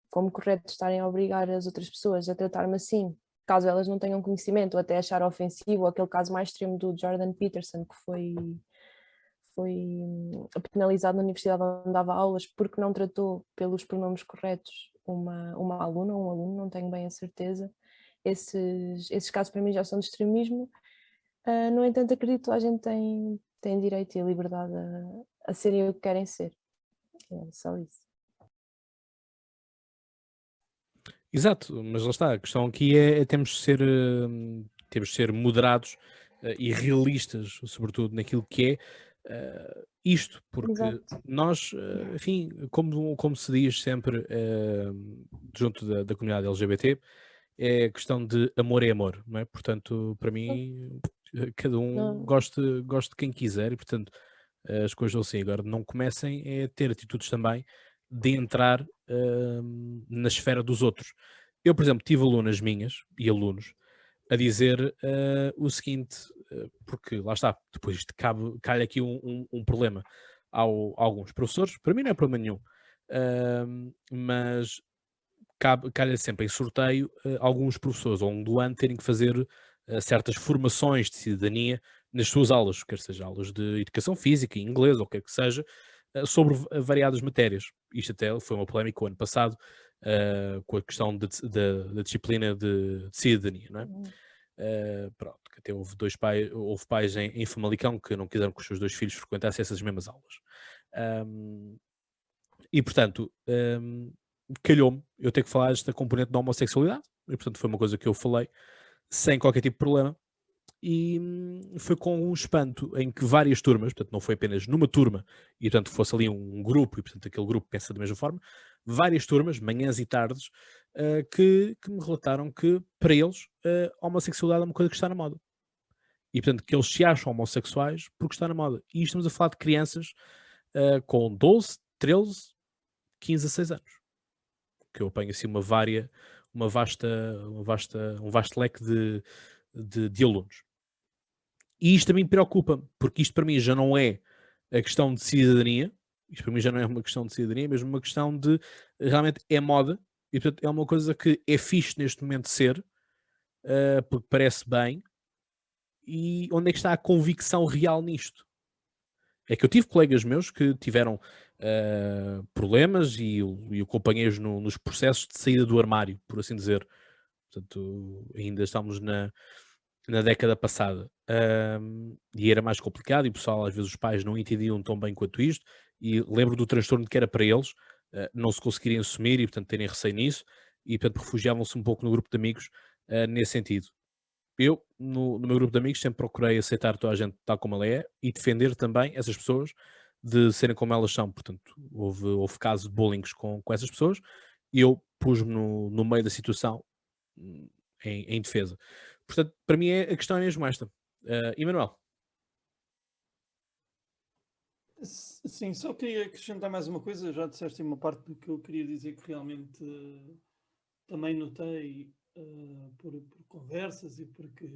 como correto estarem a obrigar as outras pessoas a tratar-me assim, caso elas não tenham conhecimento, ou até achar ofensivo, aquele caso mais extremo do Jordan Peterson, que foi penalizado na universidade onde dava aulas porque não tratou pelos pronomes corretos uma aluna ou um aluno, não tenho bem a certeza. Esses casos para mim já são de extremismo. No entanto, acredito que a gente tem direito e a liberdade a serem o que querem ser. É só isso. Exato, mas lá está, a questão aqui é temos de ser moderados e realistas, sobretudo naquilo que é isto, porque Exato. nós, enfim, como se diz sempre junto da comunidade LGBT, é questão de amor é amor, não é? Portanto, para mim, cada um Não, goste de quem quiser e, portanto, as coisas são assim. Agora, não comecem a ter atitudes também de entrar na esfera dos outros. Eu, por exemplo, tive alunas minhas e alunos a dizer o seguinte, porque lá está, depois isto calha aqui um problema a alguns professores, para mim não é problema nenhum, mas calha sempre em sorteio alguns professores ao longo do ano terem que fazer certas formações de cidadania nas suas aulas, quer seja aulas de educação física, inglês ou o que é que seja, sobre variadas matérias. Isto até foi uma polémica o ano passado com a questão da disciplina de cidadania, não é? Pronto, que até houve pais em Famalicão que não quiseram que os seus 2 filhos frequentassem essas mesmas aulas. E portanto, calhou-me eu ter que falar esta componente da homossexualidade, e portanto foi uma coisa que eu falei sem qualquer tipo de problema, e foi com um espanto em que várias turmas, portanto não foi apenas numa turma, e portanto fosse ali um grupo, e portanto aquele grupo pensa da mesma forma, várias turmas, manhãs e tardes, que me relataram que para eles a homossexualidade é uma coisa que está na moda. E portanto que eles se acham homossexuais porque está na moda. E estamos a falar de crianças com 12, 13, 15 a 6 anos. Que eu apanho assim um vasto leque de alunos. E isto também me preocupa, porque isto para mim já não é a questão de cidadania, isto para mim já não é uma questão de cidadania, é mesmo uma questão de realmente é moda, e portanto é uma coisa que é fixe neste momento ser, porque parece bem, e onde é que está a convicção real nisto? É que eu tive colegas meus que tiveram problemas e eu acompanhei-os nos processos de saída do armário, por assim dizer. Portanto, ainda estamos na década passada. E era mais complicado e o pessoal, às vezes os pais não entendiam tão bem quanto isto, e lembro do transtorno que era para eles, não se conseguirem assumir e portanto terem receio nisso, e portanto refugiavam-se um pouco no grupo de amigos nesse sentido. Eu, no meu grupo de amigos, sempre procurei aceitar toda a gente tal como ela é e defender também essas pessoas de serem como elas são. Portanto, houve casos de bullying com essas pessoas e eu pus-me no meio da situação em defesa. Portanto, para mim a questão é mesmo esta. Emanuel. Sim, só queria acrescentar mais uma coisa. Já disseste uma parte do que eu queria dizer que realmente também notei por conversas e porque,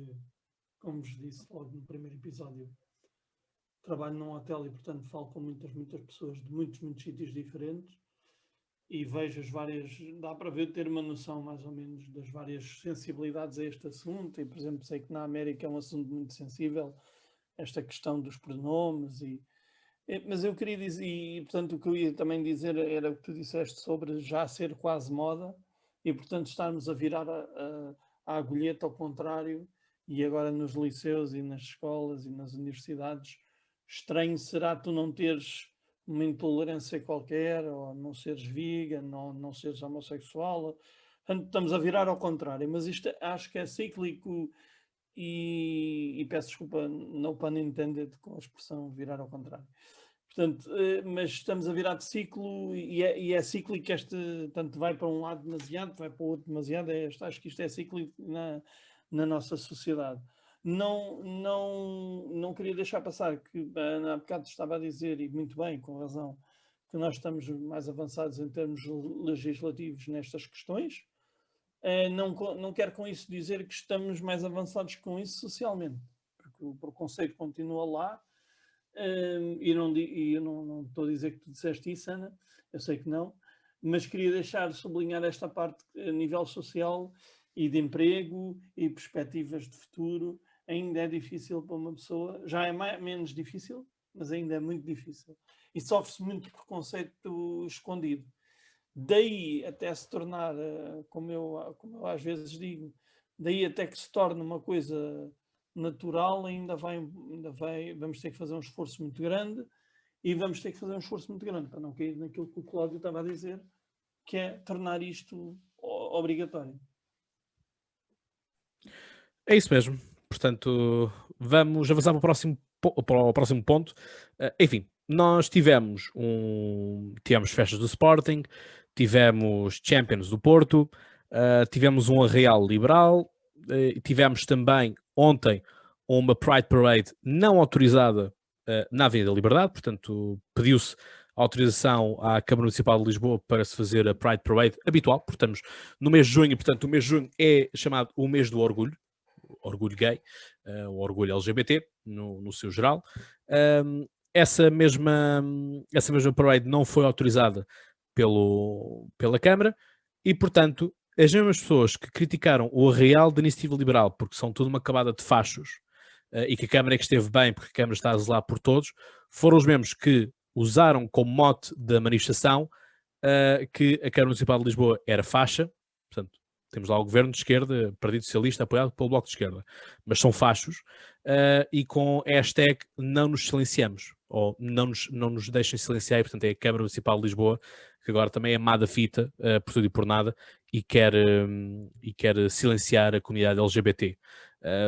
como vos disse logo no primeiro episódio, trabalho num hotel e, portanto, falo com muitas pessoas de muitos sítios diferentes e vejo as várias. Dá para ver, ter uma noção mais ou menos das várias sensibilidades a este assunto. E, por exemplo, sei que na América é um assunto muito sensível, esta questão dos pronomes. Mas eu queria dizer, e portanto, o que eu ia também dizer era o que tu disseste sobre já ser quase moda e, portanto, estarmos a virar a agulheta ao contrário. E agora nos liceus e nas escolas e nas universidades, estranho será tu não teres uma intolerância qualquer, ou não seres vegan, ou não seres homossexual. Portanto, estamos a virar ao contrário, mas isto acho que é cíclico e peço desculpa, no pun intended, com a expressão virar ao contrário. Portanto, mas estamos a virar de ciclo e é cíclico tanto vai para um lado demasiado, vai para o outro demasiado. Acho que isto é cíclico na nossa sociedade. Não queria deixar passar que a Ana há bocado estava a dizer, e muito bem, com razão, que nós estamos mais avançados em termos legislativos nestas questões. Não quero com isso dizer que estamos mais avançados com isso socialmente, porque o preconceito continua lá. E eu não estou a dizer que tu disseste isso, Ana, eu sei que não, mas queria sublinhar esta parte a nível social e de emprego e perspectivas de futuro. Ainda é difícil para uma pessoa, já é menos difícil, mas ainda é muito difícil. E sofre-se muito preconceito escondido. Daí até se tornar, como eu às vezes digo, daí até que se torne uma coisa natural, vamos ter que fazer um esforço muito grande, e vamos ter que fazer um esforço muito grande para não cair naquilo que o Cláudio estava a dizer, que é tornar isto obrigatório. É isso mesmo. Portanto, vamos avançar para o próximo ponto. Enfim, nós tivemos festas do Sporting, tivemos Champions do Porto, tivemos um Arraial Liberal, tivemos também ontem uma Pride Parade não autorizada na Avenida da Liberdade, portanto pediu-se autorização à Câmara Municipal de Lisboa para se fazer a Pride Parade habitual, portanto no mês de junho, portanto o mês de junho é chamado o mês do orgulho gay, o orgulho LGBT no seu geral. Essa mesma parade não foi autorizada pela Câmara e, portanto, as mesmas pessoas que criticaram o Arraial da Iniciativa Liberal porque são tudo uma camada de fachos e que a Câmara é que esteve bem porque a Câmara está a zelar por todos, foram os mesmos que usaram como mote da manifestação que a Câmara Municipal de Lisboa era faixa, portanto, temos lá o governo de esquerda, Partido Socialista, apoiado pelo Bloco de Esquerda, mas são fachos, e com hashtag não nos silenciamos, ou não nos deixem silenciar, e portanto é a Câmara Municipal de Lisboa, que agora também é má da fita, por tudo e por nada, e quer silenciar a comunidade LGBT.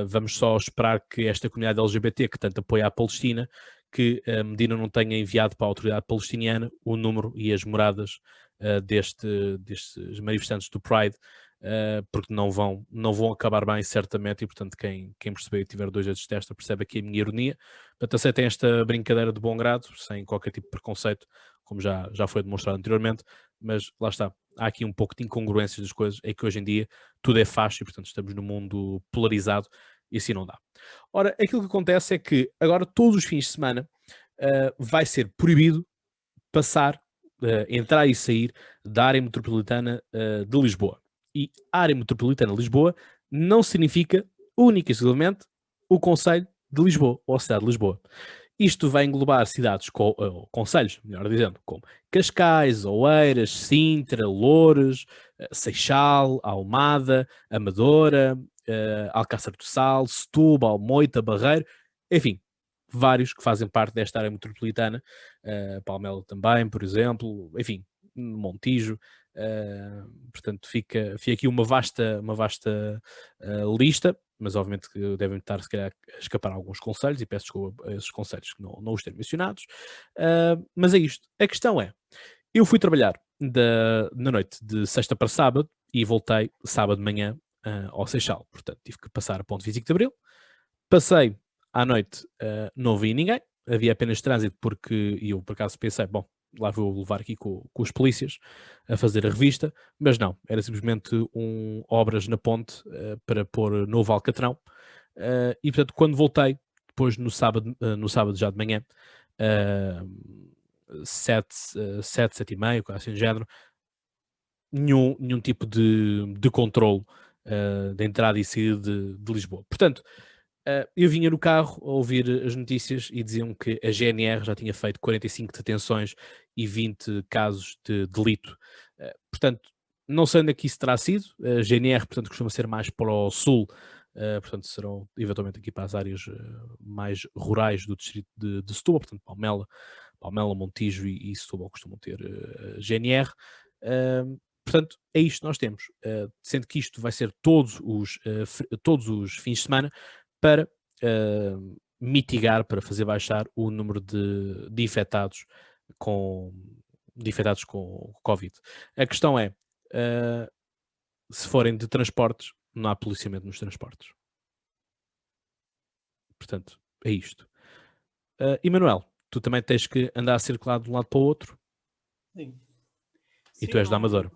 Vamos só esperar que esta comunidade LGBT, que tanto apoia a Palestina, que a Medina não tenha enviado para a autoridade palestiniana o número e as moradas destes manifestantes do Pride, porque não vão acabar bem, certamente, e portanto quem perceber e tiver dois dedos de testa percebe aqui a minha ironia. Portanto, aceitem esta brincadeira de bom grado, sem qualquer tipo de preconceito, como já foi demonstrado anteriormente, mas lá está, há aqui um pouco de incongruências das coisas, é que hoje em dia tudo é facho e portanto estamos num mundo polarizado e assim não dá. Ora, aquilo que acontece é que agora todos os fins de semana vai ser proibido passar, entrar e sair da área metropolitana de Lisboa. E área metropolitana de Lisboa não significa única e exclusivamente o Conselho de Lisboa, ou a cidade de Lisboa. Isto vai englobar cidades, concelhos, melhor dizendo, como Cascais, Oeiras, Sintra, Loures, Seixal, Almada, Amadora, Alcácer do Sal, Setúbal, Moita, Barreiro, enfim, vários que fazem parte desta área metropolitana, Palmela também, por exemplo, enfim, Montijo. Portanto, fica aqui uma vasta lista, mas obviamente que devem estar se calhar a escapar alguns conselhos e peço desculpa a esses conselhos que não os tenho mencionados, mas é isto. A questão é, eu fui trabalhar na noite de sexta para sábado e voltei sábado de manhã ao Seixal, portanto tive que passar a Ponte 25 de Abril, passei à noite, não vi ninguém, havia apenas trânsito porque eu por acaso pensei, bom, lá vou levar aqui com os polícias a fazer a revista, mas não, era simplesmente obras na ponte para pôr novo Alcatrão, e portanto quando voltei, depois no sábado já de manhã, 7h30, coisa assim do género, nenhum tipo de controle de entrada e saída de Lisboa. Portanto, eu vinha no carro a ouvir as notícias e diziam que a GNR já tinha feito 45 detenções e 20 casos de delito. Portanto, não sei onde é que isso terá sido. A GNR, portanto, costuma ser mais para o sul, portanto, serão eventualmente aqui para as áreas mais rurais do distrito de Setúbal, portanto, Palmela, Montijo e Setúbal costumam ter GNR. Portanto, é isto que nós temos, sendo que isto vai ser todos os fins de semana, para mitigar, para fazer baixar o número de infectados com Covid. A questão é, se forem de transportes, não há policiamento nos transportes. Portanto, é isto. Emanuel, tu também tens que andar a circular de um lado para o outro? Sim. E tu és da Amadora.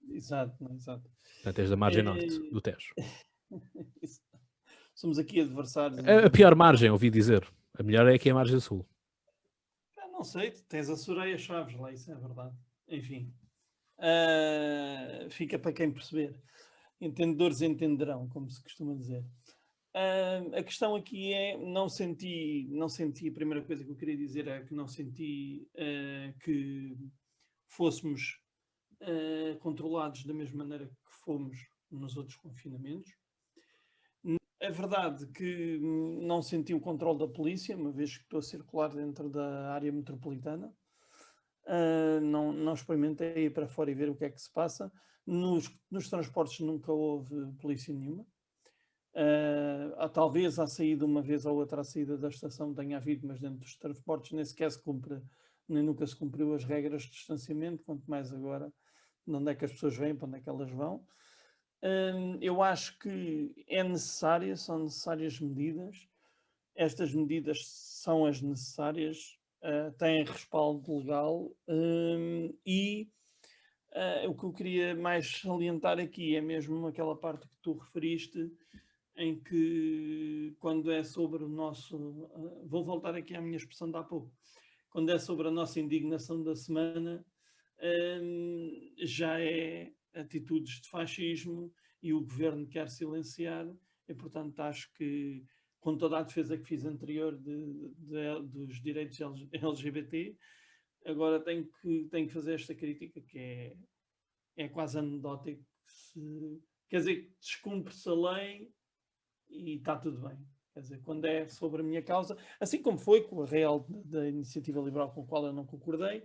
Exato. Portanto, és da margem norte do Tejo. Somos aqui adversários. A pior margem, ouvi dizer. A melhor é aqui a margem sul. Não sei, tens a Soraya Chaves lá, isso é verdade. Enfim. fica para quem perceber. Entendedores entenderão, como se costuma dizer. A questão aqui é, não senti, a primeira coisa que eu queria dizer é que não senti que fôssemos controlados da mesma maneira que fomos nos outros confinamentos. É verdade que não senti o controle da polícia, uma vez que estou a circular dentro da área metropolitana. Não experimentei ir para fora e ver o que é que se passa. Nos transportes nunca houve polícia nenhuma. Talvez à saída, uma vez ou outra, à saída da estação tenha havido, mas dentro dos transportes nem sequer se cumpre, nem nunca se cumpriu as regras de distanciamento, quanto mais agora de onde é que as pessoas vêm, para onde é que elas vão. Eu acho que são necessárias medidas. Estas medidas são as necessárias, têm respaldo legal e o que eu queria mais salientar aqui é mesmo aquela parte que tu referiste, em que quando é sobre o nosso... vou voltar aqui à minha expressão de há pouco. Quando é sobre a nossa indignação da semana, já é atitudes de fascismo e o governo quer silenciar, e portanto acho que, com toda a defesa que fiz anterior dos direitos LGBT, agora tenho que fazer esta crítica, que é quase anedótico. Quer dizer, descumpre-se a lei e está tudo bem. Quer dizer, quando é sobre a minha causa, assim como foi com a real da Iniciativa Liberal, com a qual eu não concordei,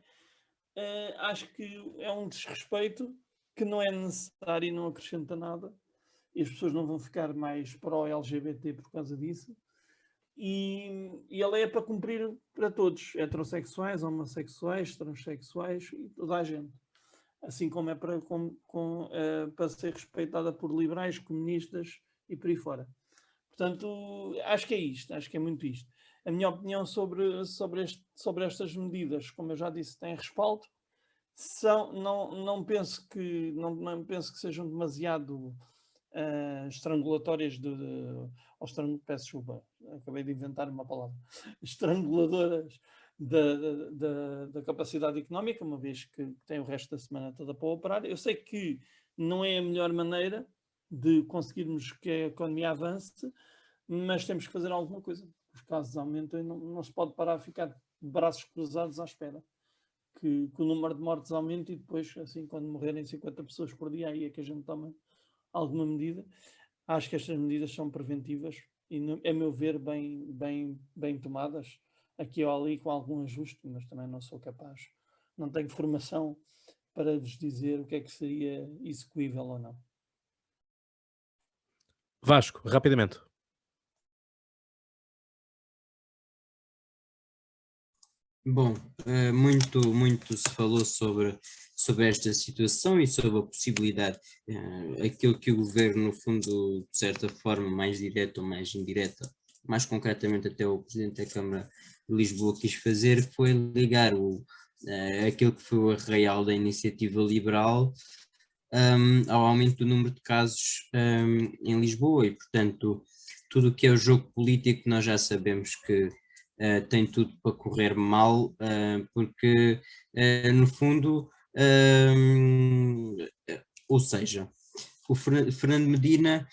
acho que é um desrespeito que não é necessário e não acrescenta nada, e as pessoas não vão ficar mais pró-LGBT por causa disso, e a lei é para cumprir para todos, heterossexuais, homossexuais, transexuais e toda a gente, assim como é para ser respeitada por liberais, comunistas e por aí fora. Portanto, acho que é isto, acho que é muito isto. A minha opinião sobre estas medidas, como eu já disse, tem respaldo. Não penso que sejam demasiado estrangulatórias peço desculpa, acabei de inventar uma palavra, estranguladoras da capacidade económica, uma vez que tem o resto da semana toda para operar. Eu sei que não é a melhor maneira de conseguirmos que a economia avance, mas temos que fazer alguma coisa. Os casos aumentam e não se pode parar a ficar de braços cruzados à espera que o número de mortes aumente, e depois, assim, quando morrerem 50 pessoas por dia, aí é que a gente toma alguma medida. Acho que estas medidas são preventivas e, a meu ver, bem tomadas, aqui ou ali com algum ajuste, mas também não sou capaz, não tenho formação para vos dizer o que é que seria execuível ou não. Vasco, rapidamente. Bom, muito se falou sobre esta situação e sobre a possibilidade, aquilo que o governo, no fundo, de certa forma, mais direta ou mais indireta, mais concretamente até o Presidente da Câmara de Lisboa quis fazer, foi ligar aquilo que foi o arraial da Iniciativa Liberal ao aumento do número de casos em Lisboa, e portanto tudo o que é o jogo político nós já sabemos que tem tudo para correr mal, porque no fundo, ou seja, o Fernando Medina,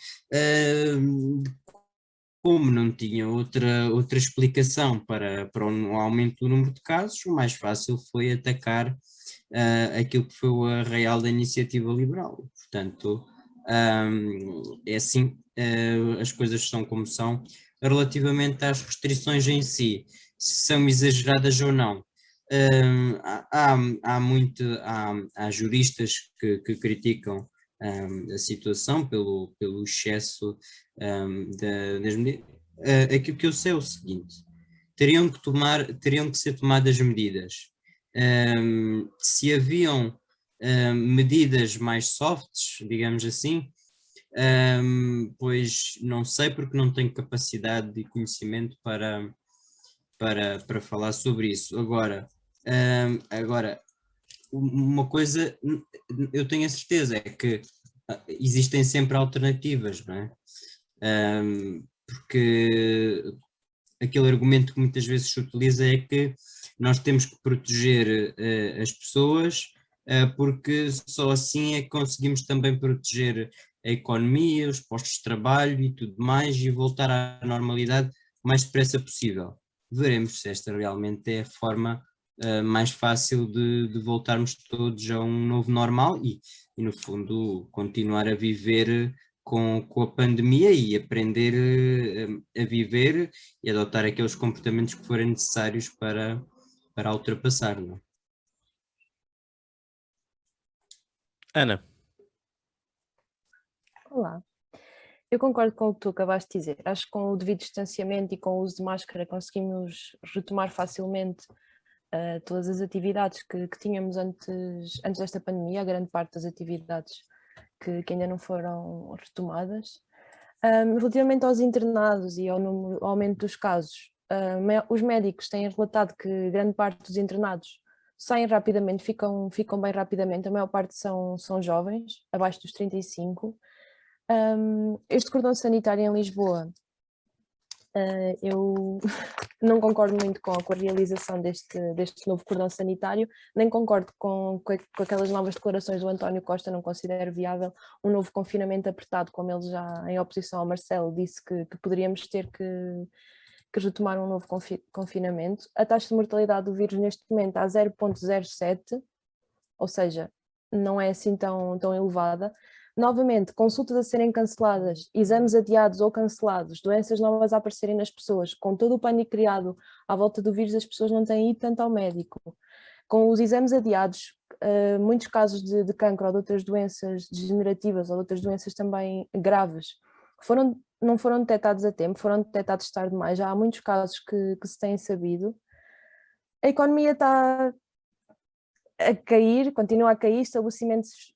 como não tinha outra explicação para o aumento do número de casos, o mais fácil foi atacar aquilo que foi o arraial da Iniciativa Liberal. Portanto, é assim, as coisas são como são. Relativamente às restrições em si, se são exageradas ou não, há juristas que criticam a situação pelo excesso das medidas. Aquilo que eu sei é o seguinte: teriam que ser tomadas medidas. Se haviam medidas mais softs, digamos assim, pois não sei, porque não tenho capacidade de conhecimento para falar sobre isso. Agora, uma coisa eu tenho a certeza é que existem sempre alternativas, não é? Porque aquele argumento que muitas vezes se utiliza é que nós temos que proteger as pessoas, porque só assim é que conseguimos também proteger a economia, os postos de trabalho e tudo mais e voltar à normalidade o mais depressa possível. Veremos se esta realmente é a forma mais fácil de voltarmos todos a um novo normal e no fundo continuar a viver com a pandemia e aprender a viver e adotar aqueles comportamentos que forem necessários para ultrapassar, não é? Ana, Olá. Eu concordo com o que tu acabaste de dizer. Acho que com o devido distanciamento e com o uso de máscara conseguimos retomar facilmente todas as atividades que tínhamos antes desta pandemia, a grande parte das atividades que ainda não foram retomadas. Relativamente aos internados e ao aumento dos casos, os médicos têm relatado que grande parte dos internados saem rapidamente, ficam bem rapidamente, a maior parte são jovens, abaixo dos 35. Este cordão sanitário em Lisboa, eu não concordo muito com a realização deste novo cordão sanitário, nem concordo com aquelas novas declarações do António Costa, não considero viável um novo confinamento apertado, como ele já, em oposição ao Marcelo, disse que poderíamos ter que retomar um novo confinamento. A taxa de mortalidade do vírus neste momento está a 0,07, ou seja, não é assim tão elevada. Novamente, consultas a serem canceladas, exames adiados ou cancelados, doenças novas a aparecerem nas pessoas, com todo o pânico criado à volta do vírus, as pessoas não têm ido tanto ao médico. Com os exames adiados, muitos casos de cancro ou de outras doenças degenerativas ou de outras doenças também graves não foram detectados a tempo, foram detectados tarde demais, já há muitos casos que se têm sabido. A economia está a cair, continua a cair, estabelecimentos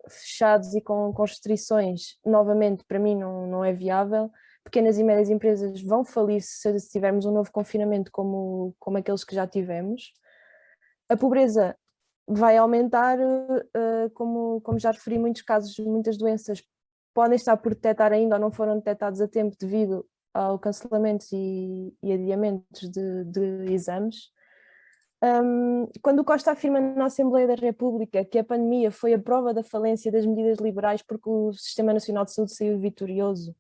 fechados e com restrições, novamente, para mim não é viável. Pequenas e médias empresas vão falir se tivermos um novo confinamento como aqueles que já tivemos. A pobreza vai aumentar, como já referi, muitos casos, muitas doenças podem estar por detectar ainda ou não foram detectados a tempo devido ao cancelamento e adiamentos de exames. Quando o Costa afirma na Assembleia da República que a pandemia foi a prova da falência das medidas liberais porque o Sistema Nacional de Saúde saiu vitorioso,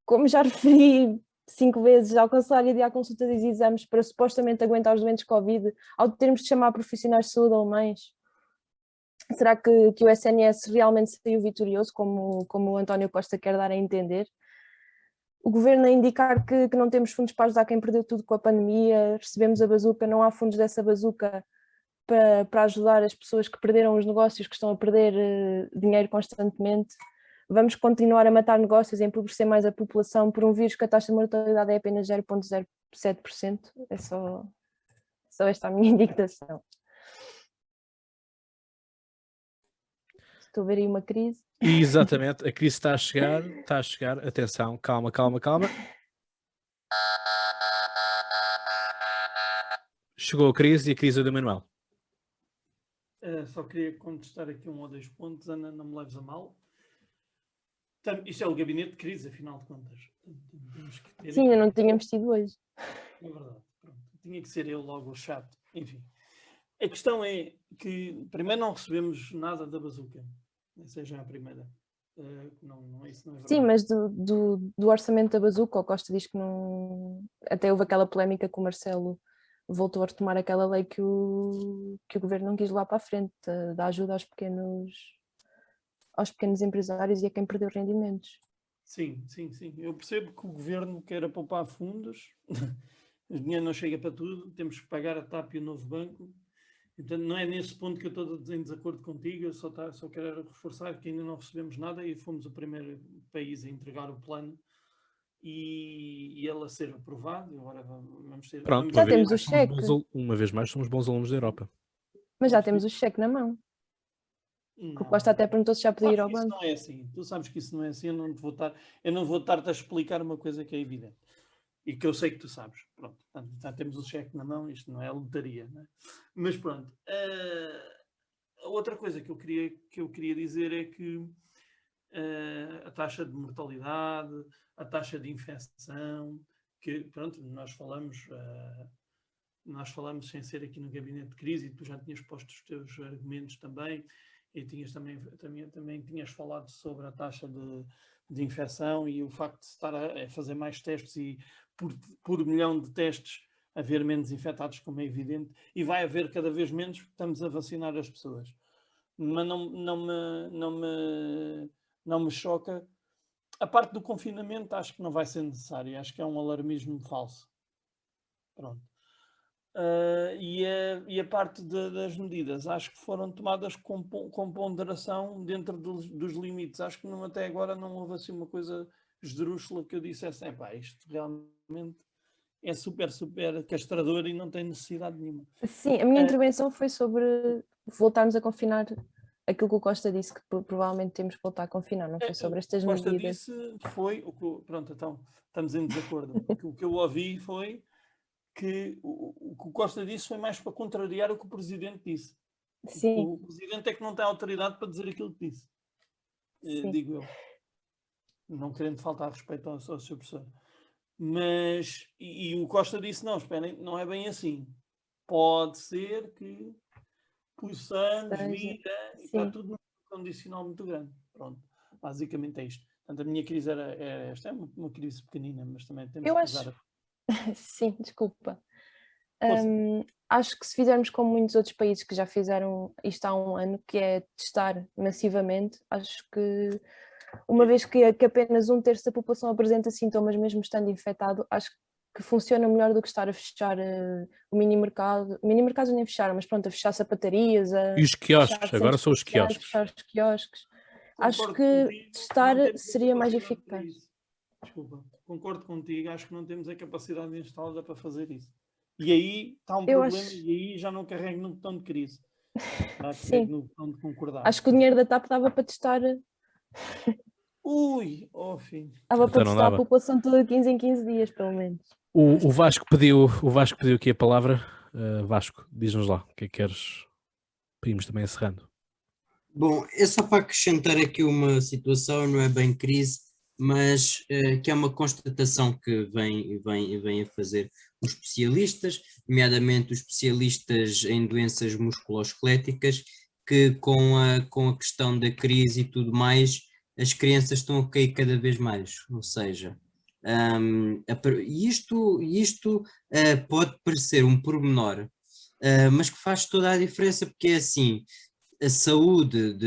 como já referi 5 vezes, ao cancelar e adiar consultas e exames para supostamente aguentar os doentes Covid, ao termos de chamar profissionais de saúde alemães, será que o SNS realmente saiu vitorioso, como o António Costa quer dar a entender? O governo a indicar que não temos fundos para ajudar quem perdeu tudo com a pandemia, recebemos a bazuca, não há fundos dessa bazuca para ajudar as pessoas que perderam os negócios, que estão a perder dinheiro constantemente. Vamos continuar a matar negócios e empobrecer mais a população por um vírus que a taxa de mortalidade é apenas 0,07%. É só esta a minha indignação. Estou a ver aí uma crise. exatamente, a crise está a chegar, atenção, calma. Chegou a crise e a crise é do Manuel. Só queria contestar aqui 1 ou 2 pontos, Ana, não me leves a mal. Isto é o gabinete de crise, afinal de contas. Sim, ainda não tínhamos tido hoje. É verdade. Pronto. Tinha que ser eu logo o chato. Enfim. A questão é que, primeiro, não recebemos nada da bazuca. Essa é já a primeira. Isso não é verdade. Sim, mas do orçamento da bazuca, o Costa diz que não... Até houve aquela polémica que o Marcelo voltou a retomar aquela lei que o governo não quis levar para a frente, da ajuda aos pequenos empresários e a quem perdeu rendimentos. Sim. Eu percebo que o governo queira poupar fundos, o dinheiro não chega para tudo, temos que pagar a TAP e o novo banco. Portanto, não é nesse ponto que eu estou em desacordo contigo, eu só quero reforçar que ainda não recebemos nada e fomos o primeiro país a entregar o plano e ele a ser aprovado. Agora vamos ter... Pronto, Já temos o cheque. Uma vez mais somos bons alunos da Europa. Mas já temos o cheque na mão. O Costa até perguntou se já podia ir ao Isso banco. não é assim. Tu sabes que isso não é assim. Eu não vou estar-te a explicar uma coisa que é evidente. E que eu sei que tu sabes. Pronto. Portanto, já temos o cheque na mão. Isto não é lotaria. Não é? Mas pronto. A outra coisa que eu queria dizer é que a taxa de mortalidade, a taxa de infecção, que pronto, nós falamos nós falamos sem ser aqui no gabinete de crise, e tu já tinhas posto os teus argumentos também, e tinhas também tinhas falado sobre a taxa de infecção e o facto de se estar a fazer mais testes e por milhão de testes haver menos infectados, como é evidente, e vai haver cada vez menos porque estamos a vacinar as pessoas. Mas não me choca. A parte do confinamento acho que não vai ser necessária, acho que é um alarmismo falso. Pronto. E a parte das medidas acho que foram tomadas com ponderação dentro dos limites. Acho que até agora não houve assim uma coisa esdrúxula que eu dissesse, isto realmente é super castrador e não tem necessidade nenhuma. Sim, a minha intervenção foi sobre voltarmos a confinar aquilo que o Costa disse, que provavelmente temos que voltar a confinar, não foi sobre estas medidas. O que Costa disse foi, pronto, então estamos em desacordo. O que eu ouvi foi que o que o Costa disse foi mais para contrariar o que o Presidente disse. Sim. O Presidente é que não tem autoridade para dizer aquilo que disse. Digo eu. Não querendo faltar respeito ao seu professor. Mas, e o Costa disse, não, esperem, não é bem assim. Pode ser que possamos vir e está tudo num condicional muito grande. Pronto, basicamente é isto. Portanto, a minha crise era esta. É uma crise pequenina, mas também temos que usar. Sim, desculpa. Acho que se fizermos como muitos outros países que já fizeram isto há um ano, que é testar massivamente, acho que uma vez que apenas 1/3 da população apresenta sintomas mesmo estando infectado, acho que funciona melhor do que estar a fechar o mini-mercado. Mini-mercados nem fecharam, mas pronto, a fechar sapatarias. E os quiosques, agora são os quiosques. Fechar os quiosques. Acho que testar seria mais eficaz. Desculpa, concordo contigo, acho que não temos a capacidade instalada para fazer isso. E aí está um problema, e aí já não carrego no botão de crise. Sim. No botão de concordar. Acho que o dinheiro da TAP dava para testar. Fim. Dava para testar a população toda 15 em 15 dias, pelo menos. O Vasco pediu aqui a palavra. Vasco, diz-nos lá, o que é que queres? Pedimos também encerrando. Bom, é só para acrescentar aqui uma situação, não é bem crise, mas que é uma constatação que vem a fazer os especialistas, nomeadamente os especialistas em doenças musculoesqueléticas, que com a questão da crise e tudo mais, as crianças estão a cair cada vez mais, ou seja, isto pode parecer um pormenor, mas que faz toda a diferença, porque é assim, a saúde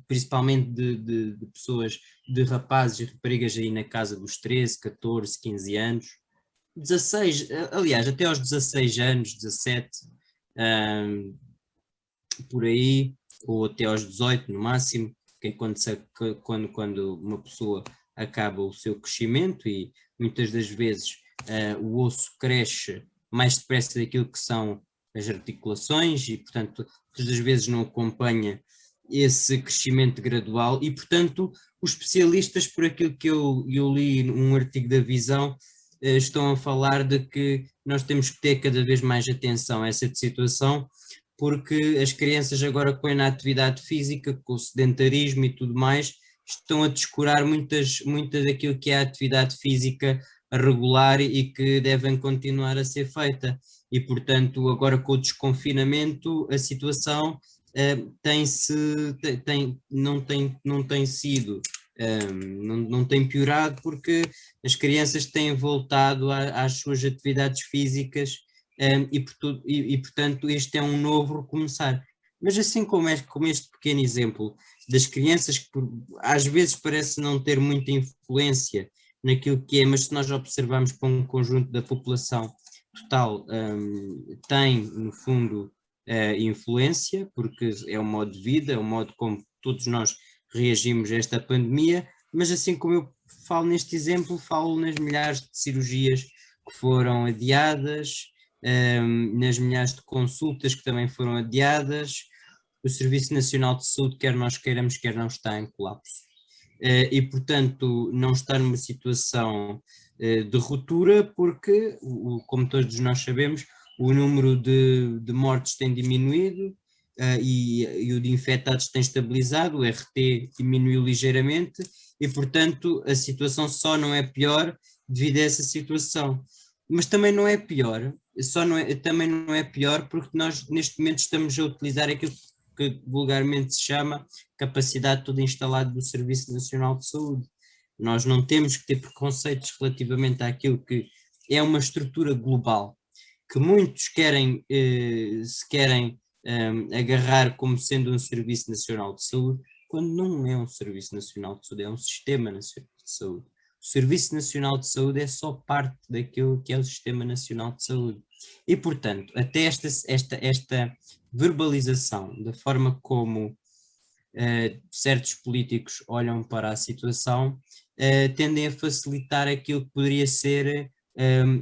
principalmente de pessoas, de rapazes e raparigas aí na casa dos 13, 14, 15 anos, 16, aliás, até aos 16 anos, 17, por aí, ou até aos 18 no máximo, que é quando uma pessoa acaba o seu crescimento e muitas das vezes o osso cresce mais depressa daquilo que são as articulações e, portanto, muitas das vezes não acompanha esse crescimento gradual e, portanto, os especialistas, por aquilo que eu li num artigo da Visão, estão a falar de que nós temos que ter cada vez mais atenção a essa situação, porque as crianças agora com a atividade física, com o sedentarismo e tudo mais, estão a descurar muitas daquilo que é a atividade física regular e que devem continuar a ser feita. E, portanto, agora com o desconfinamento, a situação não tem piorado, porque as crianças têm voltado às suas atividades físicas e, portanto, este é um novo recomeçar. Mas assim como este pequeno exemplo das crianças, que às vezes parece não ter muita influência naquilo que é, mas se nós observarmos para um conjunto da população total, tem, no fundo, influência, porque é um modo de vida, é um modo como todos nós reagimos a esta pandemia, mas assim como eu falo neste exemplo, falo nas milhares de cirurgias que foram adiadas, nas milhares de consultas que também foram adiadas. O Serviço Nacional de Saúde, quer nós queiramos, quer não, está em colapso. E, portanto, não está numa situação de ruptura, porque, como todos nós sabemos, o número de mortes tem diminuído e o de infectados tem estabilizado, o RT diminuiu ligeiramente e, portanto, a situação só não é pior devido a essa situação. Mas também não é pior também não é pior porque nós neste momento estamos a utilizar aquilo que vulgarmente se chama capacidade toda instalada do Serviço Nacional de Saúde. Nós não temos que ter preconceitos relativamente àquilo que é uma estrutura global, que muitos se querem agarrar como sendo um Serviço Nacional de Saúde, quando não é um Serviço Nacional de Saúde, é um Sistema Nacional de Saúde. O Serviço Nacional de Saúde é só parte daquilo que é o Sistema Nacional de Saúde. E, portanto, até esta verbalização da forma como certos políticos olham para a situação tendem a facilitar aquilo que poderia ser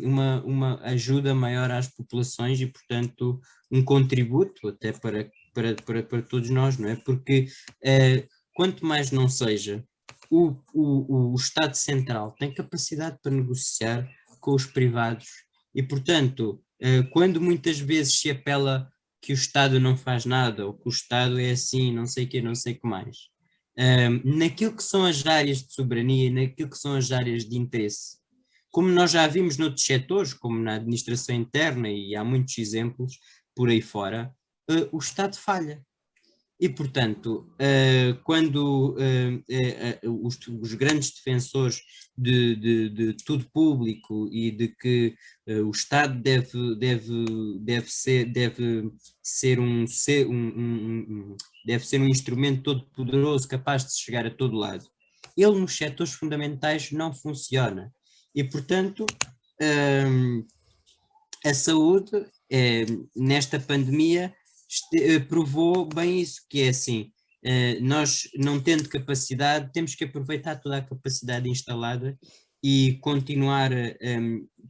uma ajuda maior às populações e, portanto, um contributo até para todos nós, não é? Porque quanto mais não seja, o Estado Central tem capacidade para negociar com os privados e, portanto, quando muitas vezes se apela que o Estado não faz nada ou que o Estado é assim, não sei o que, não sei o que mais, naquilo que são as áreas de soberania, naquilo que são as áreas de interesse, como nós já vimos noutros setores, como na administração interna e há muitos exemplos por aí fora, o Estado falha. E, portanto, quando os grandes defensores de tudo público e de que o Estado deve ser um instrumento todo poderoso capaz de chegar a todo lado, ele nos setores fundamentais não funciona. E, portanto, a saúde, nesta pandemia, provou bem isso, que é assim, nós não tendo capacidade, temos que aproveitar toda a capacidade instalada e continuar a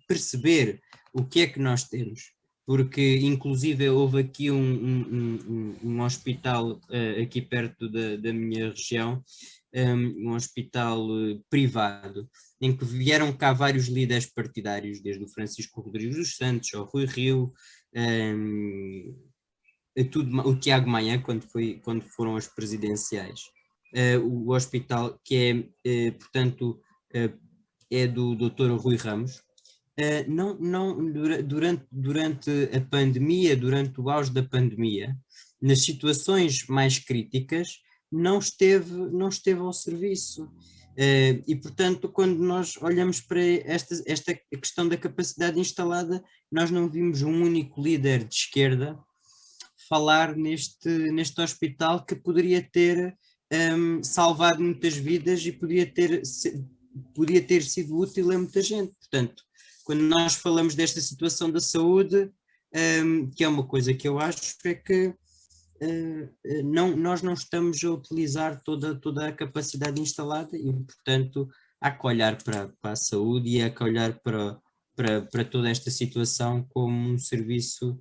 perceber o que é que nós temos, porque inclusive houve aqui um hospital aqui perto da minha região, um hospital privado, em que vieram cá vários líderes partidários, desde o Francisco Rodrigues dos Santos ao Rui Rio, o Tiago Maia, quando foram as presidenciais. O hospital que portanto, é do Dr. Rui Ramos, durante a pandemia, durante o auge da pandemia, nas situações mais críticas, não esteve ao serviço. E, portanto, quando nós olhamos para esta questão da capacidade instalada, nós não vimos um único líder de esquerda falar neste hospital que poderia ter salvado muitas vidas e podia ter sido útil a muita gente. Portanto, quando nós falamos desta situação da saúde, que é uma coisa que eu acho, é que nós não estamos a utilizar toda a capacidade instalada e, portanto, há que olhar para a saúde e há que olhar para toda esta situação como um serviço,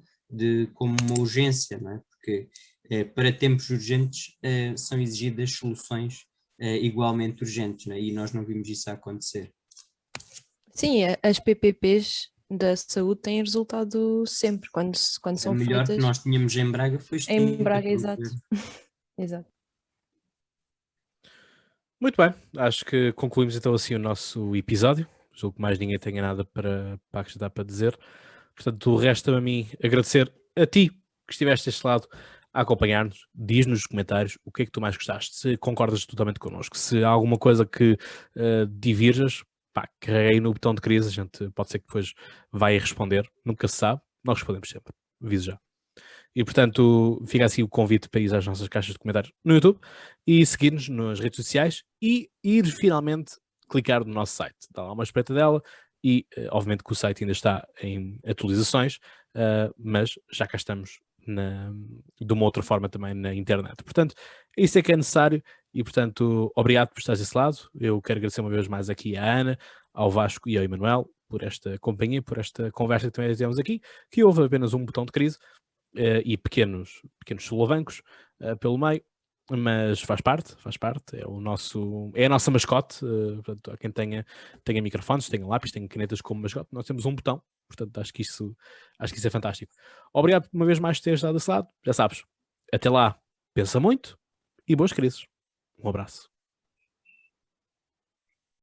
como uma urgência, não é? Porque para tempos urgentes são exigidas soluções igualmente urgentes, não é? E nós não vimos isso a acontecer. Sim, as PPPs da saúde têm resultado sempre, quando são melhor feitas. Que nós tínhamos em Braga foi em Braga, exato. Exato. Muito bem, acho que concluímos então assim o nosso episódio. Julgo que mais ninguém tenha nada para acrescentar, para dizer. Portanto, resta-me a mim agradecer a ti que estiveste deste lado a acompanhar-nos. Diz nos comentários o que é que tu mais gostaste, se concordas totalmente connosco, se há alguma coisa que divirjas, carreguei no botão de crise, a gente pode ser que depois vai responder, nunca se sabe, nós respondemos sempre, aviso já. E, portanto, fica assim o convite para ir às nossas caixas de comentários no YouTube e seguir-nos nas redes sociais e ir finalmente clicar no nosso site. Dá lá uma espreita dela e, obviamente, que o site ainda está em atualizações, mas já cá estamos de uma outra forma também na internet. Portanto, isso é que é necessário e, portanto, obrigado por estares desse lado. Eu quero agradecer uma vez mais aqui à Ana, ao Vasco e ao Emanuel por esta companhia, por esta conversa que também tivemos aqui, que houve apenas um botão de crise e pequenos solavancos pelo meio, mas faz parte, é a nossa mascote, portanto, há quem tenha microfones, tenha lápis, tenha canetas como mascote, nós temos um botão, portanto acho que isso é fantástico. Obrigado uma vez mais por teres estado desse lado, já sabes, até lá, pensa muito e boas crises. Um abraço.